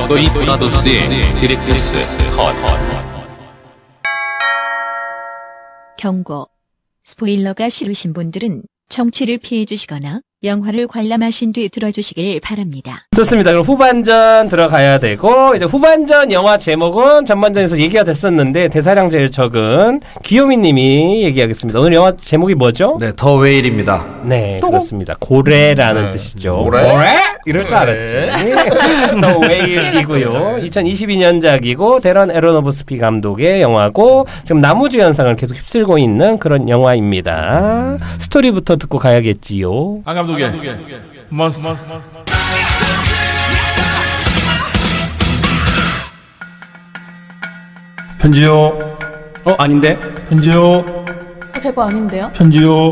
버거이 브라더스의 디렉터스 컷. 경고. 스포일러가 싫으신 분들은 청취를 피해 주시거나 영화를 관람하신 뒤 들어주시길 바랍니다. 좋습니다. 그럼 후반전 들어가야 되고, 이제 후반전 영화 제목은 전반전에서 얘기가 됐었는데 대사량 제일 적은 귀요미 님이 얘기하겠습니다. 오늘 영화 제목이 뭐죠? 네, 더 웨일입니다. 네, 그렇습니다. 고래라는 뜻이죠. 고래? 이럴 줄 알았지. 더 웨일이고요. 2022년작이고 데런 에로노브스키 감독의 영화고 지금 나무주 현상을 계속 휩쓸고 있는 그런 영화입니다. 스토리부터 듣고 가야겠지요. 안 감독의 몬스터. 편지요. 아닌데? 편지요. 제 거 아닌데요? 편지요.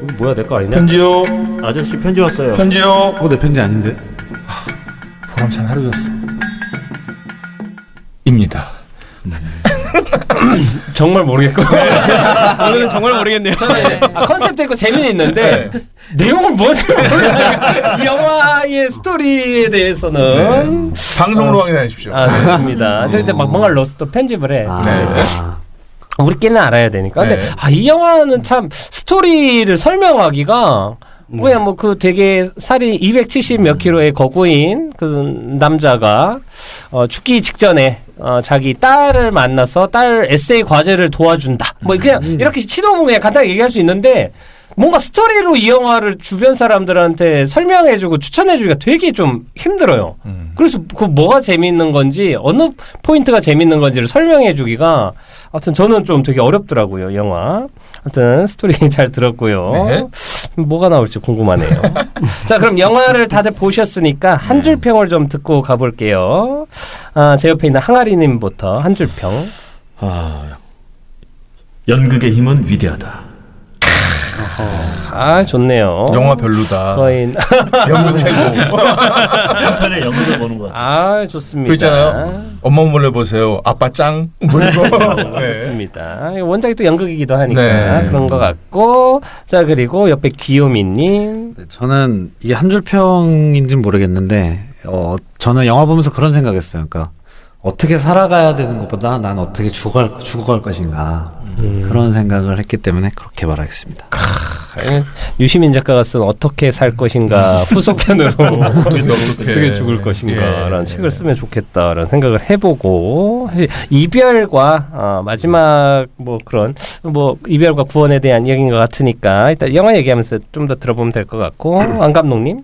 이거 뭐야, 내 거 아니냐? 편지요. 아저씨 편지 왔어요. 편지요. 내 편지 아닌데? 보람찬 하루였어. 입니다. 정말 모르겠고. 오늘은 정말 모르겠네요. 저는 컨셉도 있고 재미는 있는데 내용을 뭔지 몰라요. 이 영화의 스토리에 대해서는 방송으로 확인하십시오. 좋습니다. 저 근데 막 뭔가를 넣어서 또 편집을 해. 네. 우리끼리는 알아야 되니까. 근데 네. 이 영화는 참 스토리를 설명하기가 그냥 뭐 그 되게 살이 270 몇 킬로의 거구인 그 남자가 죽기 직전에 자기 딸을 만나서 딸 에세이 과제를 도와준다. 뭐 그냥 이렇게 치도면 그냥 간단하게 얘기할 수 있는데 뭔가 스토리로 이 영화를 주변 사람들한테 설명해주고 추천해주기가 되게 좀 힘들어요. 그래서 그 뭐가 재밌는 건지 어느 포인트가 재밌는 건지를 설명해주기가 하여튼 저는 좀 되게 어렵더라고요, 영화. 하여튼 스토리 잘 들었고요. 네. 뭐가 나올지 궁금하네요. 자, 그럼 영화를 다들 보셨으니까 한 줄 평을 좀 듣고 가볼게요. 제 옆에 있는 항아리님부터 한 줄 평. 연극의 힘은 위대하다. 좋네요. 영화 별로다. 거의 연극 최고. 한편의 연극을 보는 것 같아요. 좋습니다. 그 있잖아요. 엄마 몰래 보세요. 아빠 짱. 뭐 이거. 네. 좋습니다. 원작이 또 연극이기도 하니까 네. 그런 것 같고. 자, 그리고 옆에 귀요미님. 네, 저는 이게 한 줄 평인지는 모르겠는데 저는 영화 보면서 그런 생각했어요. 그러니까 어떻게 살아가야 되는 것보다 난 어떻게 죽어갈 것인가 그런 생각을 했기 때문에 그렇게 말하겠습니다. 유시민 작가가 쓴 어떻게 살 것인가 후속편으로 어떻게 죽을 것인가라는 책을 쓰면 좋겠다라는 생각을 해보고 사실 이별과 마지막 뭐 그런 뭐 이별과 구원에 대한 이야기인 것 같으니까 일단 영화 얘기하면서 좀 더 들어보면 될 것 같고 안 감독님?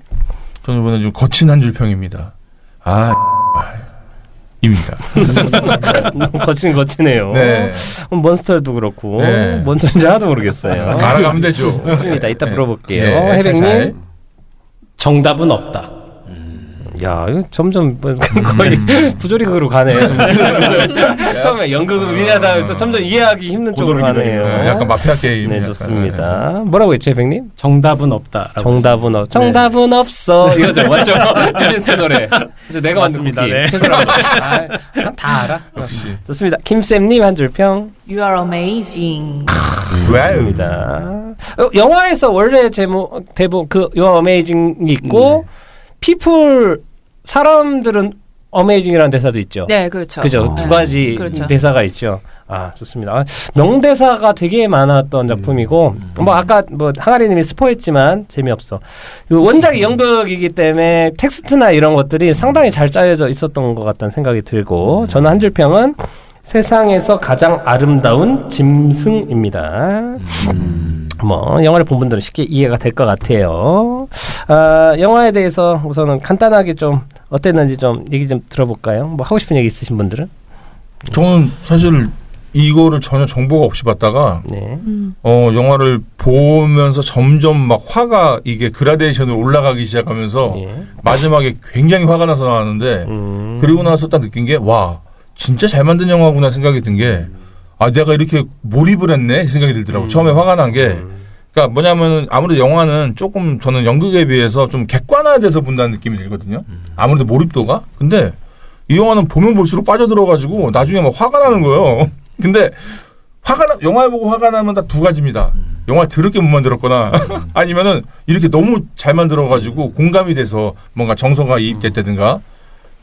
저는 이번에 좀 거친 한 줄 평입니다. 입니다. 거치네요. 네. 몬스터도 그렇고 네. 뭔 존재 하나도 모르겠어요. 알아가면 되죠. 좋습니다. 이따 물어볼게요. 네, 해백님. 잘. 정답은 없다. 야, 이거 점점 거의 부조리극으로 가네. 처음에 연극은 위대하다 해서 점점 이해하기 힘든 쪽으로 가네요. 약간 마피아 게임. 네, 약간. 좋습니다. 뭐라고 했죠, 해백님? 정답은 없다. 정답은 없어. 이거죠, 맞죠? 유진스 노래. 내가 맞습니다. 만든 곡이. 네. 다 알아. 역시. 좋습니다. 김쌤님 한 줄 평. You are amazing. 좋습니다. 영화에서 원래 제목 대본 그 You are Amazing이 있고 People 사람들은 Amazing이라는 대사도 있죠. 네, 그렇죠. 그죠. 두 가지 그렇죠. 대사가 있죠. 좋습니다. 명대사가 되게 많았던 작품이고 뭐 아까 뭐 항아리님이 스포했지만 재미없어. 원작이 연극이기 때문에 텍스트나 이런 것들이 상당히 잘 짜여져 있었던 것 같다는 생각이 들고 저는 한 줄 평은 세상에서 가장 아름다운 짐승입니다. 뭐 영화를 본 분들은 쉽게 이해가 될 것 같아요. 영화에 대해서 우선은 간단하게 좀 어땠는지 좀 얘기 좀 들어볼까요? 뭐 하고 싶은 얘기 있으신 분들은? 저는 사실 이거를 전혀 정보가 없이 봤다가 네. 영화를 보면서 점점 막 화가 이게 그라데이션으로 올라가기 시작하면서 예. 마지막에 굉장히 화가 나서 나왔는데 그리고 나서 딱 느낀 게 와 진짜 잘 만든 영화구나 생각이 든 게 내가 이렇게 몰입을 했네 생각이 들더라고. 처음에 화가 난 게 그러니까 뭐냐면 아무래도 영화는 조금 저는 연극에 비해서 좀 객관화돼서 본다는 느낌이 들거든요. 아무래도 몰입도가. 근데 이 영화는 보면 볼수록 빠져들어가지고 나중에 막 화가 나는 거예요. 근데 영화를 보고 화가 나면 다 두 가지입니다. 영화 더럽게 못 만들었거나 아니면은 이렇게 너무 잘 만들어가지고 공감이 돼서 뭔가 정서가 이입됐다든가.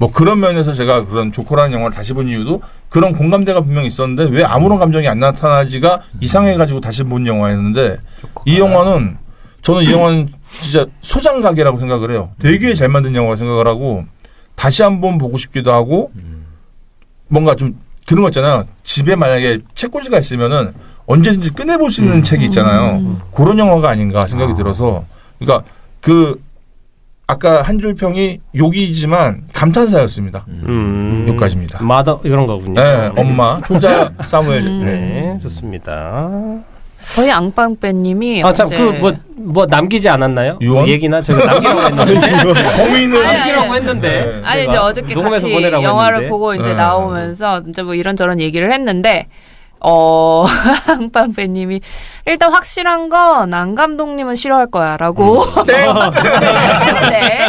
뭐 그런 면에서 제가 그런 조커라는 영화를 다시 본 이유도 그런 공감대가 분명히 있었는데 왜 아무런 감정이 안 나타나지가 이상해가지고 다시 본 영화였는데 이 영화는 저는 이 영화는 진짜 소장가게라고 생각을 해요. 되게 잘 만든 영화라고 생각을 하고 다시 한번 보고 싶기도 하고 뭔가 좀 그런 거 있잖아요. 집에 만약에 책꽂이가 있으면은 언제든지 꺼내볼 수 있는 책이 있잖아요. 그런 영화가 아닌가 생각이 들어서 그러니까 그 아까 한 줄 평이 욕이지만 감탄사였습니다. 여기까지입니다. 마더 이런 거군요. 네, 엄마 혼자 사무엘. 네, 좋습니다. 저희 앙빵빼님이 아, 참, 뭐 남기지 않았나요? 유언? 얘기나 제가 남기라고 했는데. 공인을 남기라고 했는데. 네. 아니 이제 어저께 녹음해서 같이 보내라고 영화를 했는데. 보고 이제 네. 나오면서 이제 뭐 이런저런 얘기를 했는데 앙빵빼님이 일단 확실한 건 안 감독님은 싫어할 거야라고 했는데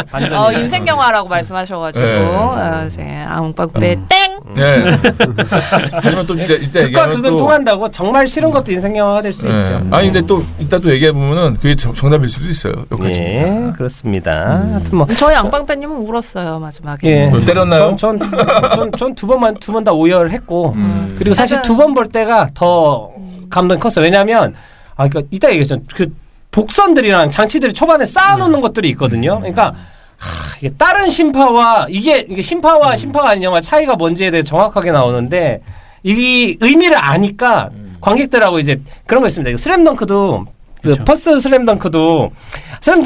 인생 영화라고 말씀하셔가지고 네. 이제 앙빵빼 땡. 네. 하지만 또 이따 그니까 얘기하면 그건 또 통한다고 정말 싫은 것도 인생 영화가 될 수 네. 있죠. 아니 근데 또 이따 또 얘기해 보면은 그게 정답일 수도 있어요. 여기까지입니다. 예, 그렇습니다. 하여튼 뭐 저희 앙빵빼님은 울었어요 마지막에. 예. 뭐 때렸나요? 전 두 번 다 오열했고 그리고 사실 맞아요. 두 번 볼 때가 더 감동이 컸어요. 왜냐하면 그러니까 이따 얘기했죠. 그 복선들이랑 장치들이 초반에 쌓아놓는 것들이 있거든요. 그러니까 이게 다른 신파와 이게 신파와 신파가 아닌 영화 차이가 뭔지에 대해 정확하게 나오는데 이 의미를 아니까 관객들하고 이제 그런 거 있습니다. 슬램덩크도 퍼스트 슬램덩크도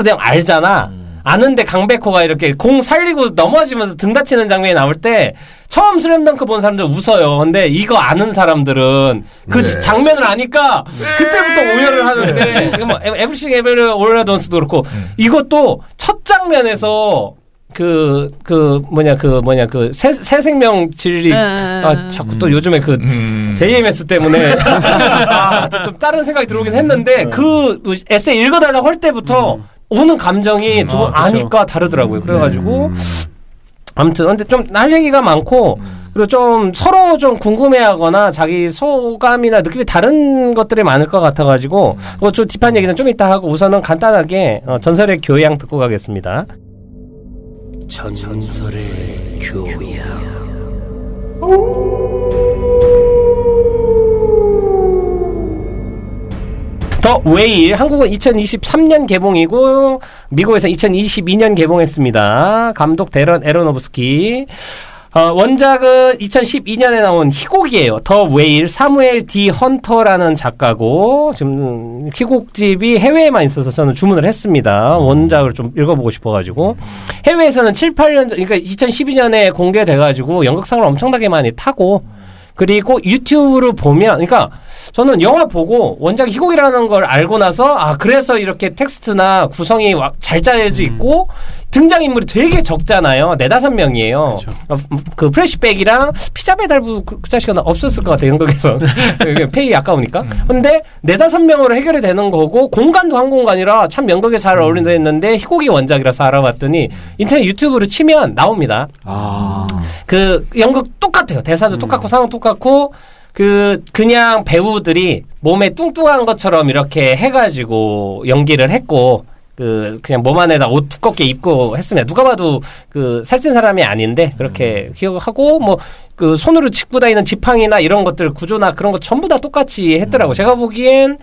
내용 알잖아. 아는데 강백호가 이렇게 공 살리고 넘어지면서 등 다치는 장면이 나올 때 처음 슬램덩크 본 사람들 웃어요. 근데 이거 아는 사람들은 그 네. 장면을 아니까 그때부터 오열을 하는데 이거 뭐 에브리싱 에브리 올 at once도 그렇고 이것도 첫 장면에서 새 생명 진리 자꾸 또 요즘에 그 JMS 때문에 좀 다른 생각이 들어오긴 했는데 그 에세이 읽어달라고 할 때부터 오는 감정이 두 번 아니까 다르더라고요. 그래가지고 아무튼 근데 좀 할 얘기가 많고 그리고 좀 서로 좀 궁금해하거나 자기 소감이나 느낌이 다른 것들이 많을 것 같아가지고 좀 딥한 얘기는 좀 이따 하고 우선은 간단하게 전설의 교양 듣고 가겠습니다. 전설의 교양. 더 웨일 한국은 2023년 개봉이고 미국에서 2022년 개봉했습니다. 감독 데런 에로노브스키. 원작은 2012년에 나온 희곡이에요. 더 웨일 사무엘 D 헌터라는 작가고 지금 희곡집이 해외에만 있어서 저는 주문을 했습니다. 원작을 좀 읽어보고 싶어가지고 해외에서는 7, 8년 전 그러니까 2012년에 공개돼가지고 연극상을 엄청나게 많이 타고 그리고 유튜브로 보면 그러니까 저는 영화 보고 원작 희곡이라는 걸 알고 나서 그래서 이렇게 텍스트나 구성이 잘 짜여져 있고 등장인물이 되게 적잖아요. 4-5명이에요. 그렇죠. 그 플래시백이랑 피자 배달부 그 자식은 없었을 것 같아요. 연극에서. 페이 아까우니까. 근데 4-5명으로 해결이 되는 거고 공간도 한 공간이라 참 연극에 잘 어울린다 했는데 희곡이 원작이라서 알아봤더니 인터넷 유튜브로 치면 나옵니다. 그 연극 똑같아요. 대사도 똑같고 상황 똑같고 그냥 배우들이 몸에 뚱뚱한 것처럼 이렇게 해가지고 연기를 했고 그냥 몸 안에다 옷 두껍게 입고 했으면 누가 봐도 살찐 사람이 아닌데 그렇게 기억하고 뭐 손으로 짚고 다니는 지팡이나 이런 것들 구조나 그런 거 전부 다 똑같이 했더라고. 제가 보기엔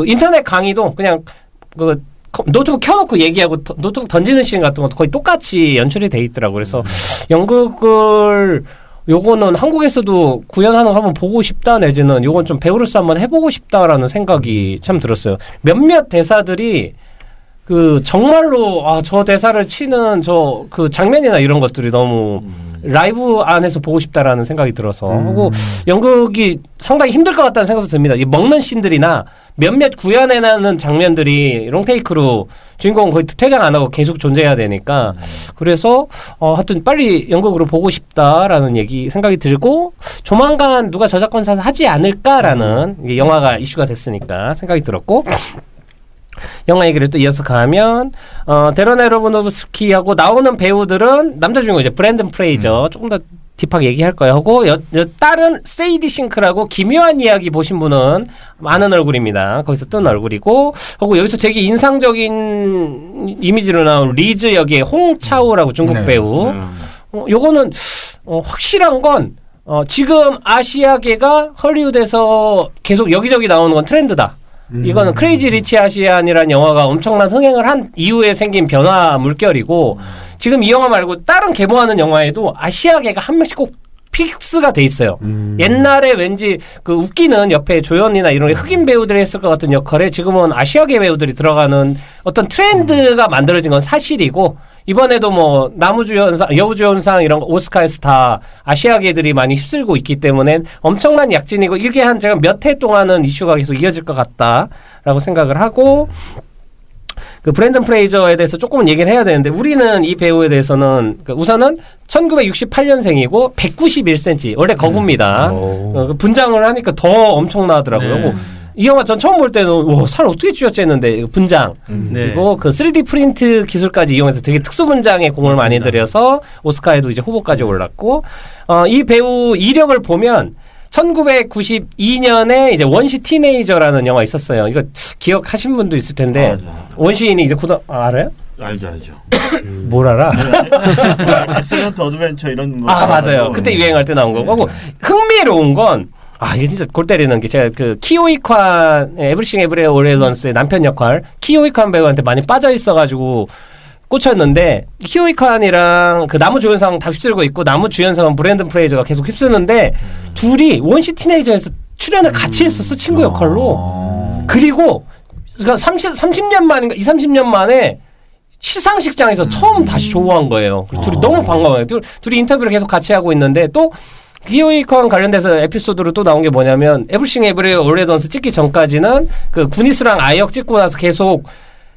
인터넷 강의도 그냥 노트북 켜놓고 얘기하고 노트북 던지는 씬 같은 것도 거의 똑같이 연출이 돼 있더라고. 그래서 연극을 요거는 한국에서도 구현하는 거 한번 보고 싶다 내지는 요건 좀 배우로서 한번 해보고 싶다라는 생각이 참 들었어요. 몇몇 대사들이 정말로 저 대사를 치는 장면이나 이런 것들이 너무 라이브 안에서 보고 싶다라는 생각이 들어서 하고 연극이 상당히 힘들 것 같다는 생각도 듭니다. 이 먹는 씬들이나 몇몇 구현해내는 장면들이 롱테이크로 주인공은 거의 퇴장 안 하고 계속 존재해야 되니까 그래서 하여튼 빨리 연극으로 보고 싶다라는 생각이 들고 조만간 누가 저작권 사서 하지 않을까라는 영화가 이슈가 됐으니까 생각이 들었고 영화 얘기를 또 이어서 가면 데런 에로노브스키하고 나오는 배우들은 남자 주인공 이제 브랜든 프레이저 조금 더 딥하게 얘기할 거예요 하고 딸은 세이디 싱크라고 기묘한 이야기 보신 분은 많은 얼굴입니다. 거기서 뜬 얼굴이고 하고 여기서 되게 인상적인 이미지로 나온 리즈 역의 홍차오라고 중국 배우 요거는 확실한 건 지금 아시아계가 헐리우드에서 계속 여기저기 나오는 건 트렌드다. 이거는 크레이지 리치 아시안이라는 영화가 엄청난 흥행을 한 이후에 생긴 변화 물결이고 지금 이 영화 말고 다른 개봉하는 영화에도 아시아계가 한 명씩 꼭 픽스가 돼 있어요. 옛날에 왠지 그 웃기는 옆에 조연이나 이런 흑인 배우들이 했을 것 같은 역할에 지금은 아시아계 배우들이 들어가는 어떤 트렌드가 만들어진 건 사실이고 이번에도 뭐 남우주연상, 여우주연상 이런 거 오스카에서 다 아시아계들이 많이 휩쓸고 있기 때문에 엄청난 약진이고 이게 한 제가 몇 해 동안은 이슈가 계속 이어질 것 같다라고 생각을 하고 그 브랜든 프레이저에 대해서 조금은 얘기를 해야 되는데 우리는 이 배우에 대해서는 우선은 1968년생이고 191cm 원래 거구입니다. 분장을 하니까 더 엄청나더라고요. 네. 이 영화 전 처음 볼 때는 와, 살 어떻게 쥐었지 했는데 분장 그리고 그 3D 프린트 기술까지 이용해서 되게 특수 분장에 공을 많이 들여서 오스카에도 이제 후보까지 올랐고 이 배우 이력을 보면 1992년에 이제 원시 티네이저라는 영화 있었어요. 이거 기억하신 분도 있을 텐데 원시인이 이제 알아요? 알죠. 뭘 알아? 엑셀런트 어드벤처 이런 거. 맞아요. 그때 유행할 때 나온 거고 흥미로운 건 이게 진짜 골 때리는 게 제가 그 키오이칸 에브리싱 에브리웨어 올 앰 원스의 남편 역할 키오이칸 배우한테 많이 빠져 있어가지고 꽂혔는데 키오이칸이랑 그 나무 주연상 다 휩쓸고 있고 나무 주연상은 브랜든 프레이저가 계속 휩쓰는데 둘이 원시 티네이저에서 출연을 같이 했었어 친구 역할로. 그리고 30년 만인가 30년 만에 시상식장에서 처음 다시 조우한 거예요. 둘이 너무 반가워요. 둘이 인터뷰를 계속 같이 하고 있는데 또 키오이칸 관련돼서 에피소드로 또 나온 게 뭐냐면 에브리싱 에브리웨어 올 앰 원스 찍기 전까지는 그 구니스랑 아이역 찍고 나서 계속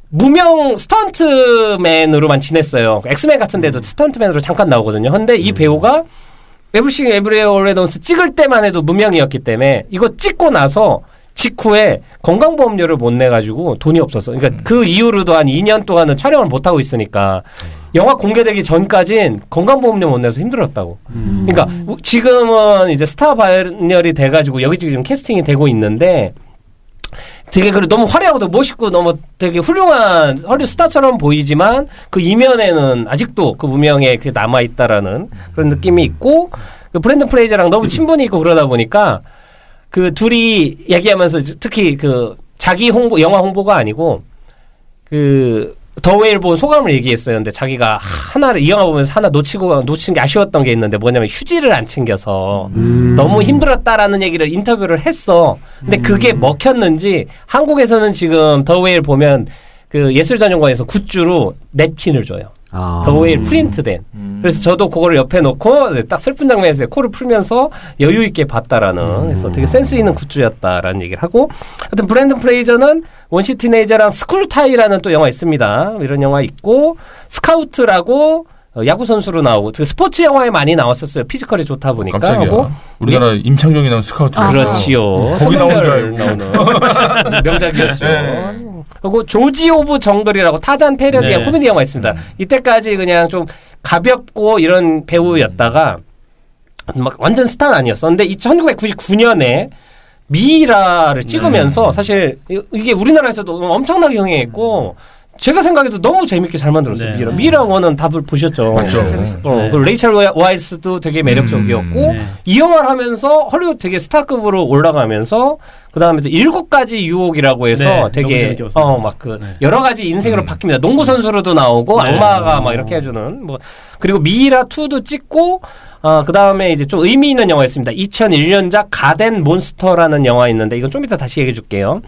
무명 스턴트맨으로만 지냈어요. 엑스맨 같은 데도 스턴트맨으로 잠깐 나오거든요. 근데 이 배우가 에브리싱 에브리웨어 올 앰 원스 찍을 때만 해도 무명이었기 때문에 이거 찍고 나서 직후에 건강보험료를 못 내가지고 돈이 없었어. 그러니까 그 이후로도 한 2년 동안은 촬영을 못하고 있으니까 영화 공개되기 전까진 건강보험료 못 내서 힘들었다고. 그러니까 지금은 이제 스타 발열이 돼가지고 여기저기 좀 캐스팅이 되고 있는데 되게 너무 화려하고 멋있고 너무 되게 훌륭한 헐리우드 스타처럼 보이지만 그 이면에는 아직도 그 무명에 그게 남아있다라는 그런 느낌이 있고 그 브랜든 프레이저랑 너무 친분이 있고 그러다 보니까 그 둘이 얘기하면서 특히 그 자기 홍보, 영화 홍보가 아니고 그 더 웨일 본 소감을 얘기했어요. 근데 자기가 이 영화 보면서 하나 놓친 게 아쉬웠던 게 있는데 뭐냐면 휴지를 안 챙겨서 너무 힘들었다라는 얘기를 인터뷰를 했어. 근데 그게 먹혔는지 한국에서는 지금 더 웨일 보면 그 예술전용관에서 굿즈로 냅킨을 줘요. 더 웨일 프린트된. 그래서 저도 그거를 옆에 놓고 딱 슬픈 장면에서 코를 풀면서 여유 있게 봤다라는 그래서 되게 센스 있는 굿즈였다라는 얘기를 하고 하여튼 브랜든 프레이저는 원시 티네이저랑 스쿨타이라는 또 영화 있습니다. 이런 영화 있고 스카우트라고 야구 선수로 나오고 스포츠 영화에 많이 나왔었어요. 피지컬이 좋다 보니까. 깜짝이야. 하고 우리나라 임창정이 나온 스카우트. 그렇지요. 거기 나온 줄 알고. 나오는 명작이었죠. 네. 그리고 조지 오브 정글이라고 타잔 패러디한 코미디 영화 있습니다. 이때까지 그냥 좀 가볍고 이런 배우였다가 막 완전 스타는 아니었었는데 1999년에 미이라를 찍으면서 사실 이게 우리나라에서도 엄청나게 흥행했고 제가 생각해도 너무 재밌게 잘 만들었어요. 네, 미이라 원은 다들 보셨죠? 맞죠. 그리고 레이첼 와이스도 되게 매력적이었고 이 영화를 하면서 헐리우드 되게 스타급으로 올라가면서 그 다음에 또 7가지 유혹이라고 해서 되게 막 그 여러 가지 인생으로 바뀝니다. 농구 선수로도 나오고 악마가 막 이렇게 해주는 뭐 그리고 미이라 2도 찍고 그 다음에 이제 좀 의미 있는 영화 있습니다. 2001년작 가덴 몬스터라는 영화 있는데 이건 좀 이따 다시 얘기해 줄게요.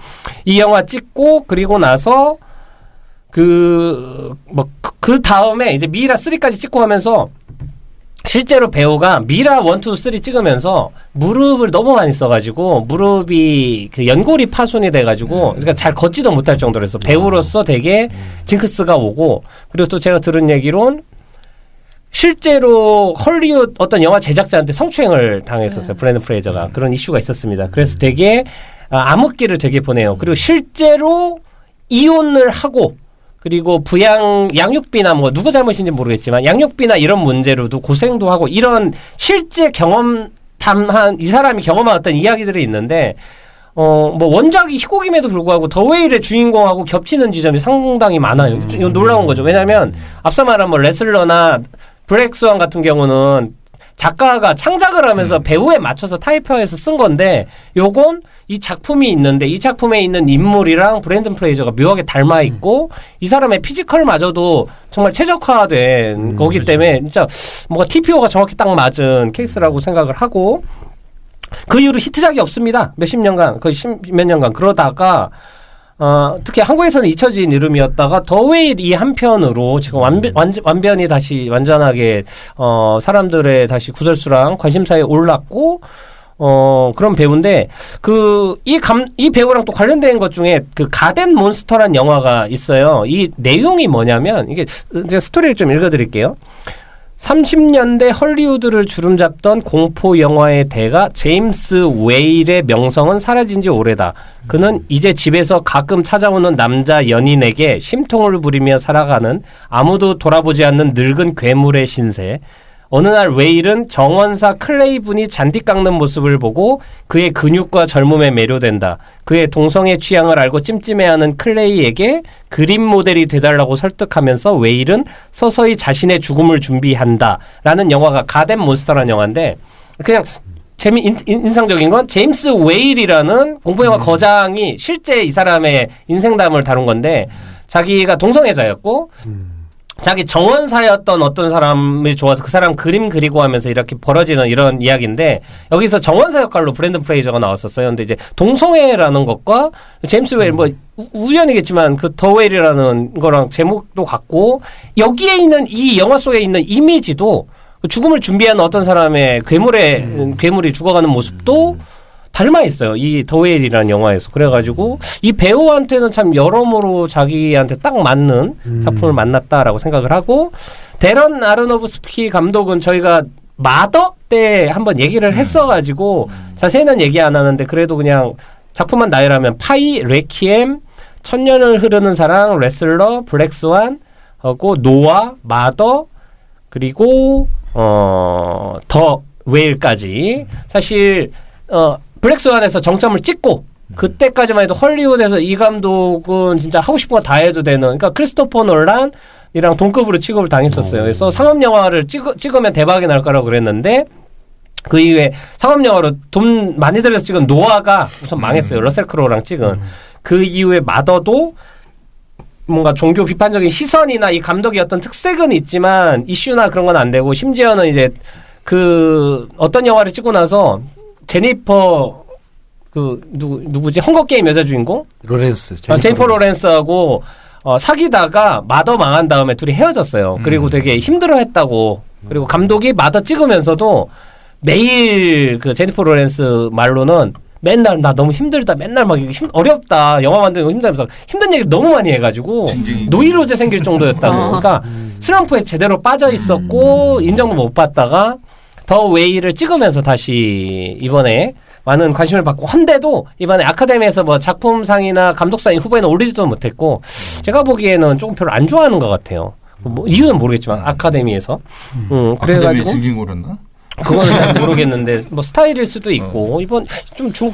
이 영화 찍고 그리고 나서 그 다음에 이제 미이라 3까지 찍고 하면서 실제로 배우가 미이라 1, 2, 3 찍으면서 무릎을 너무 많이 써가지고 무릎이 그 연골이 파손이 돼가지고 그러니까 잘 걷지도 못할 정도로 해서 배우로서 되게 징크스가 오고 그리고 또 제가 들은 얘기론 실제로 헐리우드 어떤 영화 제작자한테 성추행을 당했었어요. 브랜든 프레이저가. 그런 이슈가 있었습니다. 그래서 되게 암흑기를 되게 보내요. 그리고 실제로 이혼을 하고 그리고 양육비나 뭐 누구 잘못인지 모르겠지만 양육비나 이런 문제로도 고생도 하고 이런 실제 이 사람이 경험한 어떤 이야기들이 있는데 뭐 원작이 희곡임에도 불구하고 더 웨일의 주인공하고 겹치는 지점이 상당히 많아요. 이건 놀라운 거죠. 왜냐하면 앞서 말한 뭐 레슬러나 블랙스완 같은 경우는 작가가 창작을 하면서 배우에 맞춰서 타이핑해서 쓴 건데 요건 이 작품이 있는데 이 작품에 있는 인물이랑 브랜든 프레이저가 묘하게 닮아 있고 이 사람의 피지컬마저도 정말 최적화된 거기 때문에 진짜 뭔가 TPO가 정확히 딱 맞은 케이스라고 생각을 하고 그 이후로 히트작이 없습니다. 몇십 년간, 거의 십몇 년간 그러다가 특히 한국에서는 잊혀진 이름이었다가 더 웨일 이 한편으로 지금 완전히 다시 완전하게 사람들의 다시 구설수랑 관심사에 올랐고 그런 배우인데 이 배우랑 또 관련된 것 중에 그 가덴 몬스터란 영화가 있어요. 이 내용이 뭐냐면 이게 제가 스토리를 좀 읽어드릴게요. 30년대 헐리우드를 주름잡던 공포 영화의 대가 제임스 웨일의 명성은 사라진 지 오래다. 그는 이제 집에서 가끔 찾아오는 남자 연인에게 심통을 부리며 살아가는 아무도 돌아보지 않는 늙은 괴물의 신세. 어느 날 웨일은 정원사 클레이분이 잔디 깎는 모습을 보고 그의 근육과 젊음에 매료된다. 그의 동성애 취향을 알고 찜찜해하는 클레이에게 그림 모델이 되달라고 설득하면서 웨일은 서서히 자신의 죽음을 준비한다. 라는 영화가 가덴 몬스터라는 영화인데 그냥 인상적인 건 제임스 웨일이라는 공포영화 거장이 실제 이 사람의 인생담을 다룬 건데 자기가 동성애자였고 자기 정원사였던 어떤 사람이 좋아서 그 사람 그림 그리고 하면서 이렇게 벌어지는 이런 이야기인데 여기서 정원사 역할로 브랜든 프레이저가 나왔었어요. 근데 이제 동성애라는 것과 제임스 웨일 뭐 우연이겠지만 그 더 웨일이라는 거랑 제목도 같고 여기에 있는 이 영화 속에 있는 이미지도 죽음을 준비하는 어떤 사람의 괴물이 죽어가는 모습도 닮아 있어요. 이 더 웨일이라는 영화에서. 그래가지고 이 배우한테는 참 여러모로 자기한테 딱 맞는 작품을 만났다라고 생각을 하고 데런 아로노프스키 감독은 저희가 마더 때 한번 얘기를 했어가지고 자세히는 얘기 안 하는데 그래도 그냥 작품만 나열하면 파이, 레퀴엠, 천년을 흐르는 사랑, 레슬러, 블랙스완 하고 노아, 마더 그리고 더 웨일까지 사실 블랙스완에서 정점을 찍고 그때까지만 해도 헐리우드에서 이 감독은 진짜 하고 싶은 거 다 해도 되는 그러니까 크리스토퍼 놀란이랑 동급으로 취급을 당했었어요. 그래서 상업 영화를 찍으면 대박이 날 거라고 그랬는데 그 이후에 상업 영화로 돈 많이 들여서 찍은 노아가 우선 망했어요. 러셀 크로우랑 찍은 그 이후에 마더도 뭔가 종교 비판적인 시선이나 이 감독의 어떤 특색은 있지만 이슈나 그런 건 안 되고 심지어는 이제 그 어떤 영화를 찍고 나서 제니퍼 누구지 헝거 게임 여자 주인공 로렌스 제니퍼 로렌스하고 사귀다가 마더 망한 다음에 둘이 헤어졌어요. 그리고 되게 힘들어했다고. 그리고 감독이 마더 찍으면서도 매일 그 제니퍼 로렌스 말로는 맨날 나 너무 힘들다. 맨날 막 어렵다. 영화 만드는 거 힘들면서 힘든 얘기를 너무 많이 해가지고 노이로제 생길 정도였다고. 그러니까 슬럼프에 제대로 빠져 있었고 인정도 못 받다가 더 웨이를 찍으면서 다시 이번에 많은 관심을 받고 헌데도 이번에 아카데미에서 뭐 작품상이나 감독상 후보에는 올리지도 못했고 제가 보기에는 조금 별로 안 좋아하는 것 같아요. 뭐 이유는 모르겠지만 아카데미에서 그래가지고 즐긴 거였나? 그거는 잘 모르겠는데 뭐 스타일일 수도 있고 이번 좀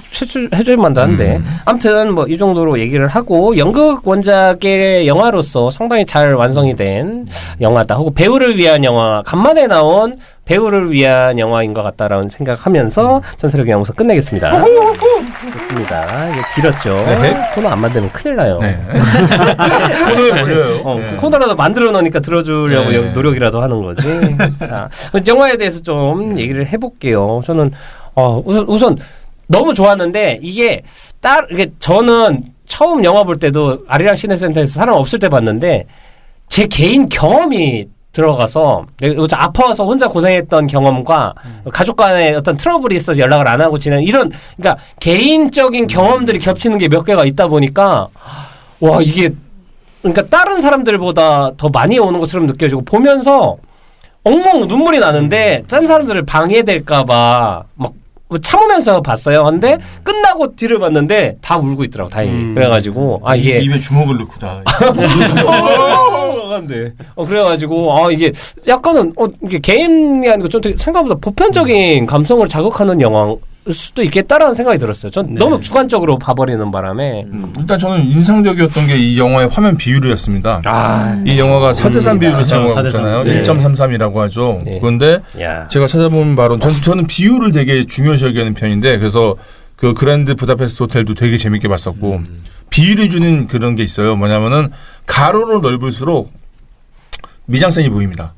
해줄 만도 한데 아무튼 뭐 이 정도로 얘기를 하고 연극 원작의 영화로서 상당히 잘 완성이 된 영화다 하고 배우를 위한 영화 간만에 나온 배우를 위한 영화인 것 같다라는 생각하면서 전설의 영웅서 끝내겠습니다. 좋습니다. 이게 길었죠. 네. 코너 안 만들면 큰일 나요. 네. 코너에 몰려요. 그 코너라도 만들어 놓으니까 들어주려고 네. 노력이라도 하는 거지. 자, 영화에 대해서 좀 얘기를 해볼게요. 저는 우선 너무 좋았는데 이게 저는 처음 영화 볼 때도 아리랑 시네센터에서 사람 없을 때 봤는데 제 개인 경험이 들어가서 요즘 아파서 혼자 고생했던 경험과 가족 간에 어떤 트러블이 있어서 연락을 안 하고 지내는 이런 그러니까 개인적인 경험들이 겹치는 게 몇 개가 있다 보니까 와 이게 그러니까 다른 사람들보다 더 많이 오는 것처럼 느껴지고 보면서 엉엉 눈물이 나는데 딴 사람들을 방해될까봐 막 참으면서 봤어요. 근데 끝나고 뒤를 봤는데 다 울고 있더라고 다행히. 그래가지고 이게 입에 주먹을 넣고 다. 그래가지고 이게 약간은 이게 개인이 아니고 좀 되게 생각보다 보편적인 감성을 자극하는 영화 수도 있겠다라는 생각이 들었어요. 전 네. 너무 주관적으로 봐버리는 바람에 일단 저는 인상적이었던 게 이 영화의 화면 비율이었습니다. 이 영화가 4:3 비율을 사용하고 있잖아요. 네. 1.33이라고 하죠. 네. 그런데 야. 제가 찾아본 바로 저는 비율을 되게 중요시 여기는 편인데 그래서 그 그랜드 부다페스트 호텔도 되게 재밌게 봤었고 비율이 주는 그런 게 있어요. 뭐냐면은 가로를 넓을수록 미장센이 보입니다.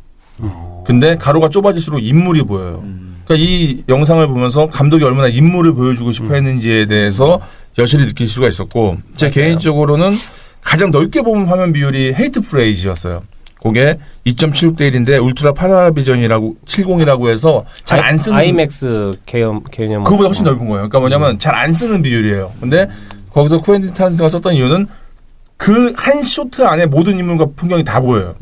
근데 가로가 좁아질수록 인물이 보여요. 그러니까 이 영상을 보면서 감독이 얼마나 인물을 보여주고 싶어 했는지에 대해서 여실히 느낄 수가 있었고 제 개인적으로는 가장 넓게 본 화면 비율이 헤이트 프레이즈였어요. 그게 2.76대 1인데 울트라 파나비전이라고 70이라고 해서 잘 안 쓰는 아이맥스 개념 그거보다 훨씬 넓은 거예요. 그러니까 뭐냐면 잘 안 쓰는 비율이에요. 근데 거기서 쿠엔틴 타란티노가 썼던 이유는 그 한 쇼트 안에 모든 인물과 풍경이 다 보여요.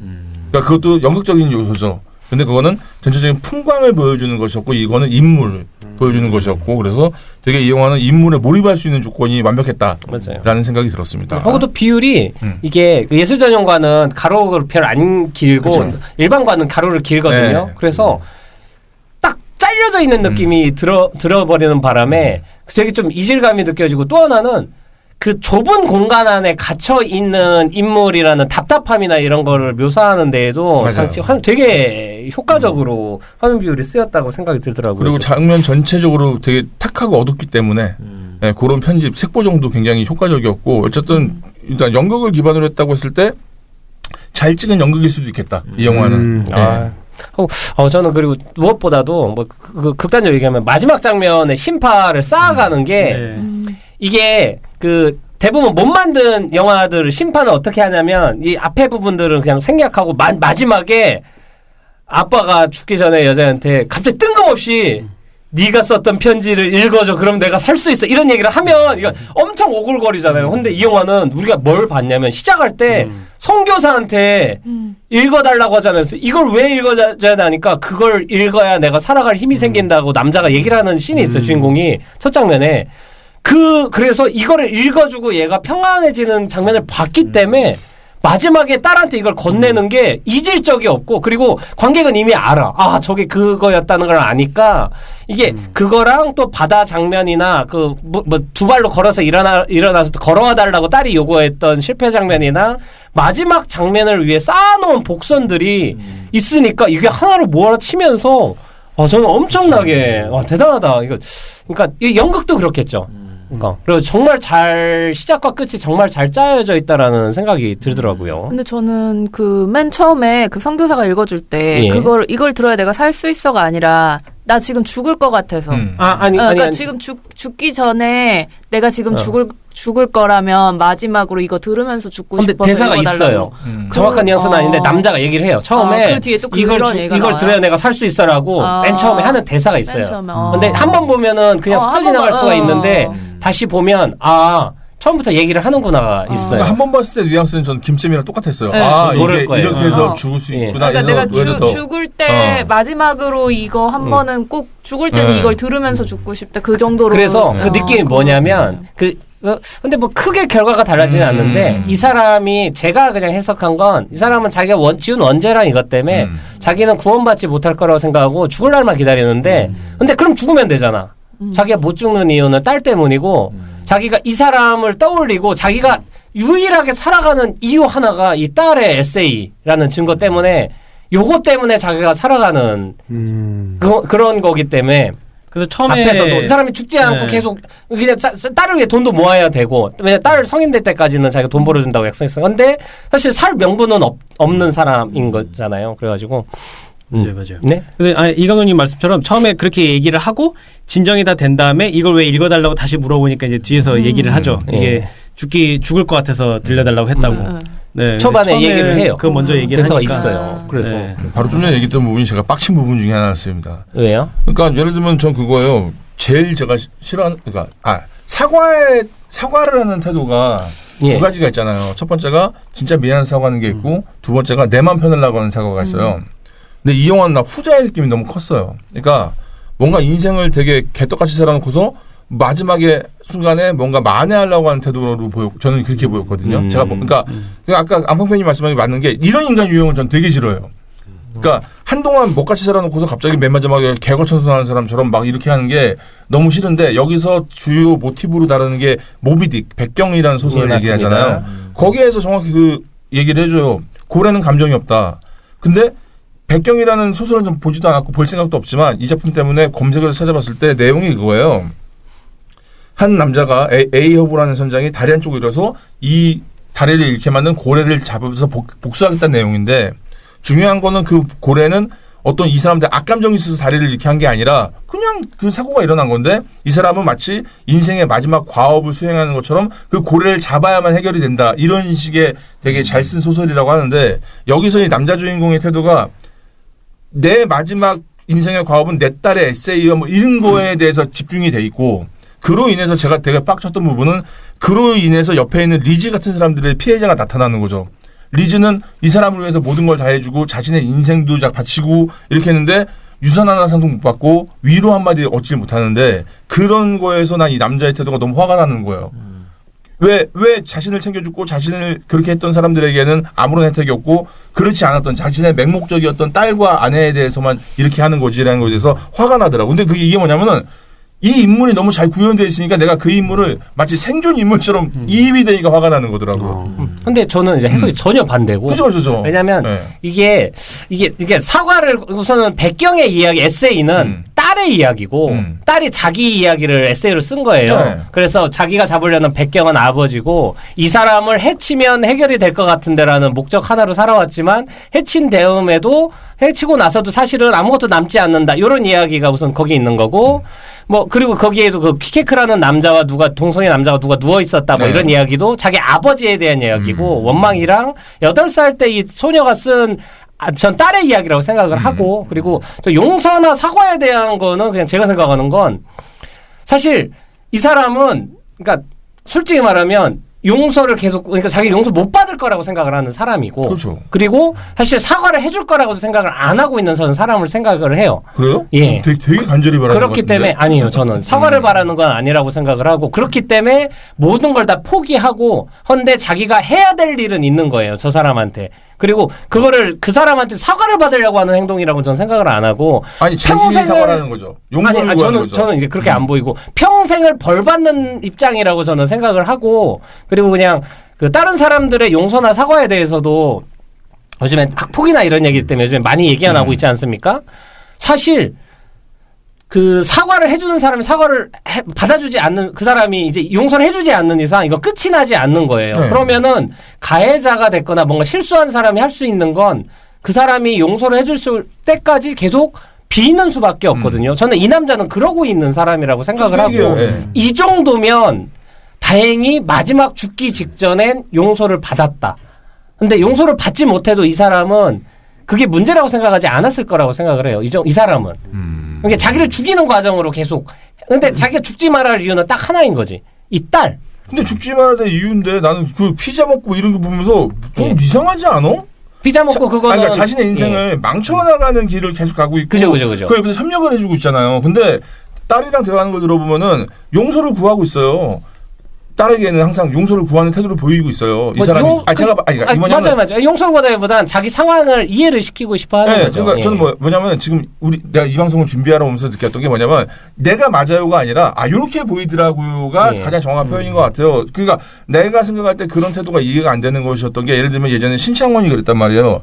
그러니까 그것도 연극적인 요소죠. 근데 그거는 전체적인 풍광을 보여주는 것이었고 이거는 인물을 보여주는 것이었고 그래서 되게 이 영화는 인물에 몰입할 수 있는 조건이 완벽했다라는 맞아요. 생각이 들었습니다. 하고 또 비율이 이게 그 예술 전용관은 가로를 별 안 길고 그쵸. 일반관은 가로를 길거든요. 네. 그래서 딱 잘려져 있는 느낌이 들어버리는 바람에 되게 좀 이질감이 느껴지고 또 하나는 그 좁은 공간 안에 갇혀 있는 인물이라는 답답함이나 이런 거를 묘사하는 데에도 맞아요. 되게 효과적으로 화면 비율이 쓰였다고 생각이 들더라고요. 그리고 장면 전체적으로 되게 탁하고 어둡기 때문에 네, 그런 편집 색보 정도 굉장히 효과적이었고 어쨌든 일단 연극을 기반으로 했다고 했을 때 잘 찍은 연극일 수도 있겠다 이 영화는. 네. 저는 그리고 무엇보다도 뭐 극단적으로 얘기하면 마지막 장면에 심파를 쌓아가는 게 네. 이게 그 대부분 못 만든 영화들 심판을 어떻게 하냐면 이 앞에 부분들은 그냥 생략하고 마지막에 아빠가 죽기 전에 여자한테 갑자기 뜬금없이 네가 썼던 편지를 읽어줘 그럼 내가 살 수 있어 이런 얘기를 하면 이거 엄청 오글거리잖아요. 근데 이 영화는 우리가 뭘 봤냐면 시작할 때 선교사한테 읽어달라고 하잖아요. 그래서 이걸 왜 읽어줘야 하니까 그걸 읽어야 내가 살아갈 힘이 생긴다고 남자가 얘기를 하는 씬이 있어요. 주인공이 첫 장면에 그래서 이거를 읽어주고 얘가 평안해지는 장면을 봤기 때문에 마지막에 딸한테 이걸 건네는 게 잊을 적이 없고 그리고 관객은 이미 알아. 아 저게 그거였다는 걸 아니까 이게 그거랑 또 바다 장면이나 그 뭐 두 발로 걸어서 일어나서 걸어와 달라고 딸이 요구했던 실패 장면이나 마지막 장면을 위해 쌓아놓은 복선들이 있으니까 이게 하나를 몰아치면서 저는 엄청나게 와 대단하다. 이거 그러니까 이 연극도 그렇겠죠. 그러니까 그리고 정말 잘 시작과 끝이 정말 잘 짜여져 있다라는 생각이 들더라고요. 근데 저는 그 맨 처음에 그 선교사가 읽어줄 때 예. 이걸 들어야 내가 살 수 있어가 아니라 나 지금 죽을 것 같아서. 그러니까 지금 죽기 전에 내가 지금 죽을 거라면 마지막으로 이거 들으면서 죽고 근데 싶어서 대사가 읽어달라고. 있어요. 정확한 뉘앙스는 아닌데 남자가 얘기를 해요. 처음에 그 뒤에 또 이걸 그런 얘기가 이걸 나와요? 들어야 내가 살 수 있어라고 맨 처음에 하는 대사가 있어요. 맨 처음에, 근데 한 번 보면은 그냥 스쳐 지나갈 수가 있는데 다시 보면 처음부터 얘기를 하는구나 있어요. 그러니까 한 번 봤을 때 뉘앙스는 전 김쌤이랑 똑같았어요. 네. 모를 거예요. 이렇게 해서 죽을 수 예. 있구나. 그러니까 내가 해서 죽을 때 마지막으로 이거 한 번은 꼭 죽을 때는 이걸 들으면서 죽고 싶다. 그 정도로. 그래서 그 느낌이 뭐냐면 근데 뭐 크게 결과가 달라지는 않는데 이 사람이 제가 그냥 해석한 건 이 사람은 자기가 지은 원죄랑 이것 때문에 자기는 구원받지 못할 거라고 생각하고 죽을 날만 기다리는데 근데 그럼 죽으면 되잖아. 자기가 못 죽는 이유는 딸 때문이고 자기가 이 사람을 떠올리고 자기가 유일하게 살아가는 이유 하나가 이 딸의 에세이라는 증거 때문에 요거 때문에 자기가 살아가는 그런 거기 때문에 그래서 처음에 앞에서도 이 사람이 죽지 않고 계속 그냥 딸을 위해 돈도 모아야 되고 왜냐 딸을 성인 될 때까지는 자기가 돈 벌어준다고 약속했어. 근데 사실 살 명분은 없는 사람인 거잖아요. 그래가지고 맞아요. 네. 근데 이 감독님 말씀처럼 처음에 그렇게 얘기를 하고 진정이 다 된 다음에 이걸 왜 읽어달라고 다시 물어보니까 이제 뒤에서 얘기를 하죠. 이게 죽을 것 같아서 들려달라고 했다고. 네. 초반에 얘기를 해요. 그 먼저 얘기를 대사가 하니까. 있어요. 그래서 바로 좀 전에 얘기했던 부분이 제가 빡친 부분 중에 하나였습니다. 왜요? 그러니까 예를 들면 전 그거예요. 제일 제가 싫어하는 그러니까 사과를 하는 태도가 두 가지가 있잖아요. 첫 번째가 진짜 미안한 사과하는 게 있고 두 번째가 내맘 편하려고 하는 사과가 있어요. 근데 이 영화는 나 후자의 느낌이 너무 컸어요. 그러니까 뭔가 인생을 되게 개떡같이 살아놓고서 마지막에 순간에 뭔가 만회하려고 하는 태도로 저는 그렇게 보였거든요. 제가 그러니까 아까 안펑팬이 말씀하신 게 맞는 게 이런 인간 유형은 전 되게 싫어요. 그러니까 한동안 못 같이 살아놓고서 갑자기 맨 마지막에 개걸천선하는 사람처럼 막 이렇게 하는 게 너무 싫은데 여기서 주요 모티브로 다루는 게 모비딕 백경이라는 소설을 얘기하잖아요. 거기에서 정확히 그 얘기를 해줘요. 고래는 감정이 없다. 근데 백경이라는 소설은 좀 보지도 않았고 볼 생각도 없지만 이 작품 때문에 검색을 찾아봤을 때 내용이 그거예요. 한 남자가 A허브라는 선장이 다리 한쪽을 잃어서 이 다리를 잃게 만든 고래를 잡아서 복수하겠다는 내용인데 중요한 거는 그 고래는 어떤 이 사람한테 악감정이 있어서 다리를 이렇게 한 게 아니라 그냥 그 사고가 일어난 건데 이 사람은 마치 인생의 마지막 과업을 수행하는 것처럼 그 고래를 잡아야만 해결이 된다. 이런 식의 되게 잘 쓴 소설이라고 하는데 여기서 이 남자 주인공의 태도가 내 마지막 인생의 과업은 내 딸의 에세이와 뭐 이런 거에 대해서 집중이 돼 있고 그로 인해서 제가 되게 빡쳤던 부분은 그로 인해서 옆에 있는 리즈 같은 사람들의 피해자가 나타나는 거죠. 리즈는 이 사람을 위해서 모든 걸 다 해주고 자신의 인생도 바치고 이렇게 했는데 유산 하나 상속 못 받고 위로 한마디 얻지 못하는데 그런 거에서 난 이 남자의 태도가 너무 화가 나는 거예요. 왜 자신을 챙겨주고 자신을 그렇게 했던 사람들에게는 아무런 혜택이 없고 그렇지 않았던 자신의 맹목적이었던 딸과 아내에 대해서만 이렇게 하는 거지라는 거에 대해서 화가 나더라고. 근데 이게 뭐냐면은 이 인물이 너무 잘 구현되어 있으니까 내가 그 인물을 마치 생존 인물처럼 이입이 되니까 화가 나는 거더라고. 근데 저는 이제 해석이 전혀 반대고. 그죠. 왜냐면 이게 사과를 우선은 백경의 이야기 에세이는 딸의 이야기고 딸이 자기 이야기를 에세이로 쓴 거예요. 네. 그래서 자기가 잡으려는 백경은 아버지고 이 사람을 해치면 해결이 될 것 같은데라는 목적 하나로 살아왔지만 해친 다음에도 해치고 나서도 사실은 아무것도 남지 않는다. 이런 이야기가 우선 거기 있는 거고 뭐 그리고 거기에도 그 키케크라는 남자와 동성애 남자가 누가 누워 있었다 뭐 이런 이야기도 자기 아버지에 대한 이야기고 원망이랑 8살 때 이 소녀가 쓴 전 딸의 이야기라고 생각을 하고 그리고 또 용서나 사과에 대한 거는 그냥 제가 생각하는 건 사실 이 사람은 그러니까 솔직히 말하면 용서를 계속 그러니까 자기 용서 못 받을 거라고 생각을 하는 사람이고 그렇죠. 그리고 사실 사과를 해줄 거라고도 생각을 안 하고 있는 사람을 생각을 해요. 그래요? 예. 되게 간절히 바라는 그렇기 때문에 아니에요. 저는 사과를 바라는 건 아니라고 생각을 하고 그렇기 때문에 모든 걸 다 포기하고 헌데 자기가 해야 될 일은 있는 거예요. 저 사람한테. 그리고 그거를 그 사람한테 사과를 받으려고 하는 행동이라고 저는 생각을 안 하고 아니 자신이 사과라는 거죠. 용서를 구하는 거죠. 저는 이제 그렇게 안 보이고 평생을 벌 받는 입장이라고 저는 생각을 하고 그리고 그냥 그 다른 사람들의 용서나 사과에 대해서도 요즘에 학폭이나 이런 얘기 때문에 요즘에 많이 얘기가 나오고 있지 않습니까? 사실 그 사과를 해주는 사람이 사과를 받아주지 않는 그 사람이 이제 용서를 해주지 않는 이상 이거 끝이 나지 않는 거예요. 네. 그러면은 가해자가 됐거나 뭔가 실수한 사람이 할 수 있는 건 그 사람이 용서를 해줄 때까지 계속 비는 수밖에 없거든요. 저는 이 남자는 그러고 있는 사람이라고 생각을 하고 이 정도면 다행히 마지막 죽기 직전엔 용서를 받았다. 근데 용서를 받지 못해도 이 사람은 그게 문제라고 생각하지 않았을 거라고 생각을 해요. 이 사람은. 그러니까 자기를 죽이는 과정으로 계속. 근데 자기가 죽지 말아야 할 이유는 딱 하나인 거지. 이 딸. 근데 죽지 말아야 될 이유인데 나는 그 피자 먹고 이런 거 보면서 좀 이상하지 않아? 피자 먹고 그거는. 그러니까 자신의 인생을 망쳐나가는 길을 계속 가고 있고. 그죠. 그걸 옆에서 협력을 해주고 있잖아요. 근데 딸이랑 대화하는 걸 들어보면은 용서를 구하고 있어요. 딸에게는 항상 용서를 구하는 태도를 보이고 있어요. 이 사람이. 맞아요. 용서를 구하다기보단 자기 상황을 이해를 시키고 싶어 하는 거죠. 그러니까 저는 뭐냐면 지금 내가 이 방송을 준비하러 오면서 느꼈던 게 뭐냐면 내가 맞아요가 아니라 요렇게 보이더라고요가 가장 정확한 표현인 것 같아요. 그러니까 내가 생각할 때 그런 태도가 이해가 안 되는 것이었던 게 예를 들면 예전에 신창원이 그랬단 말이에요.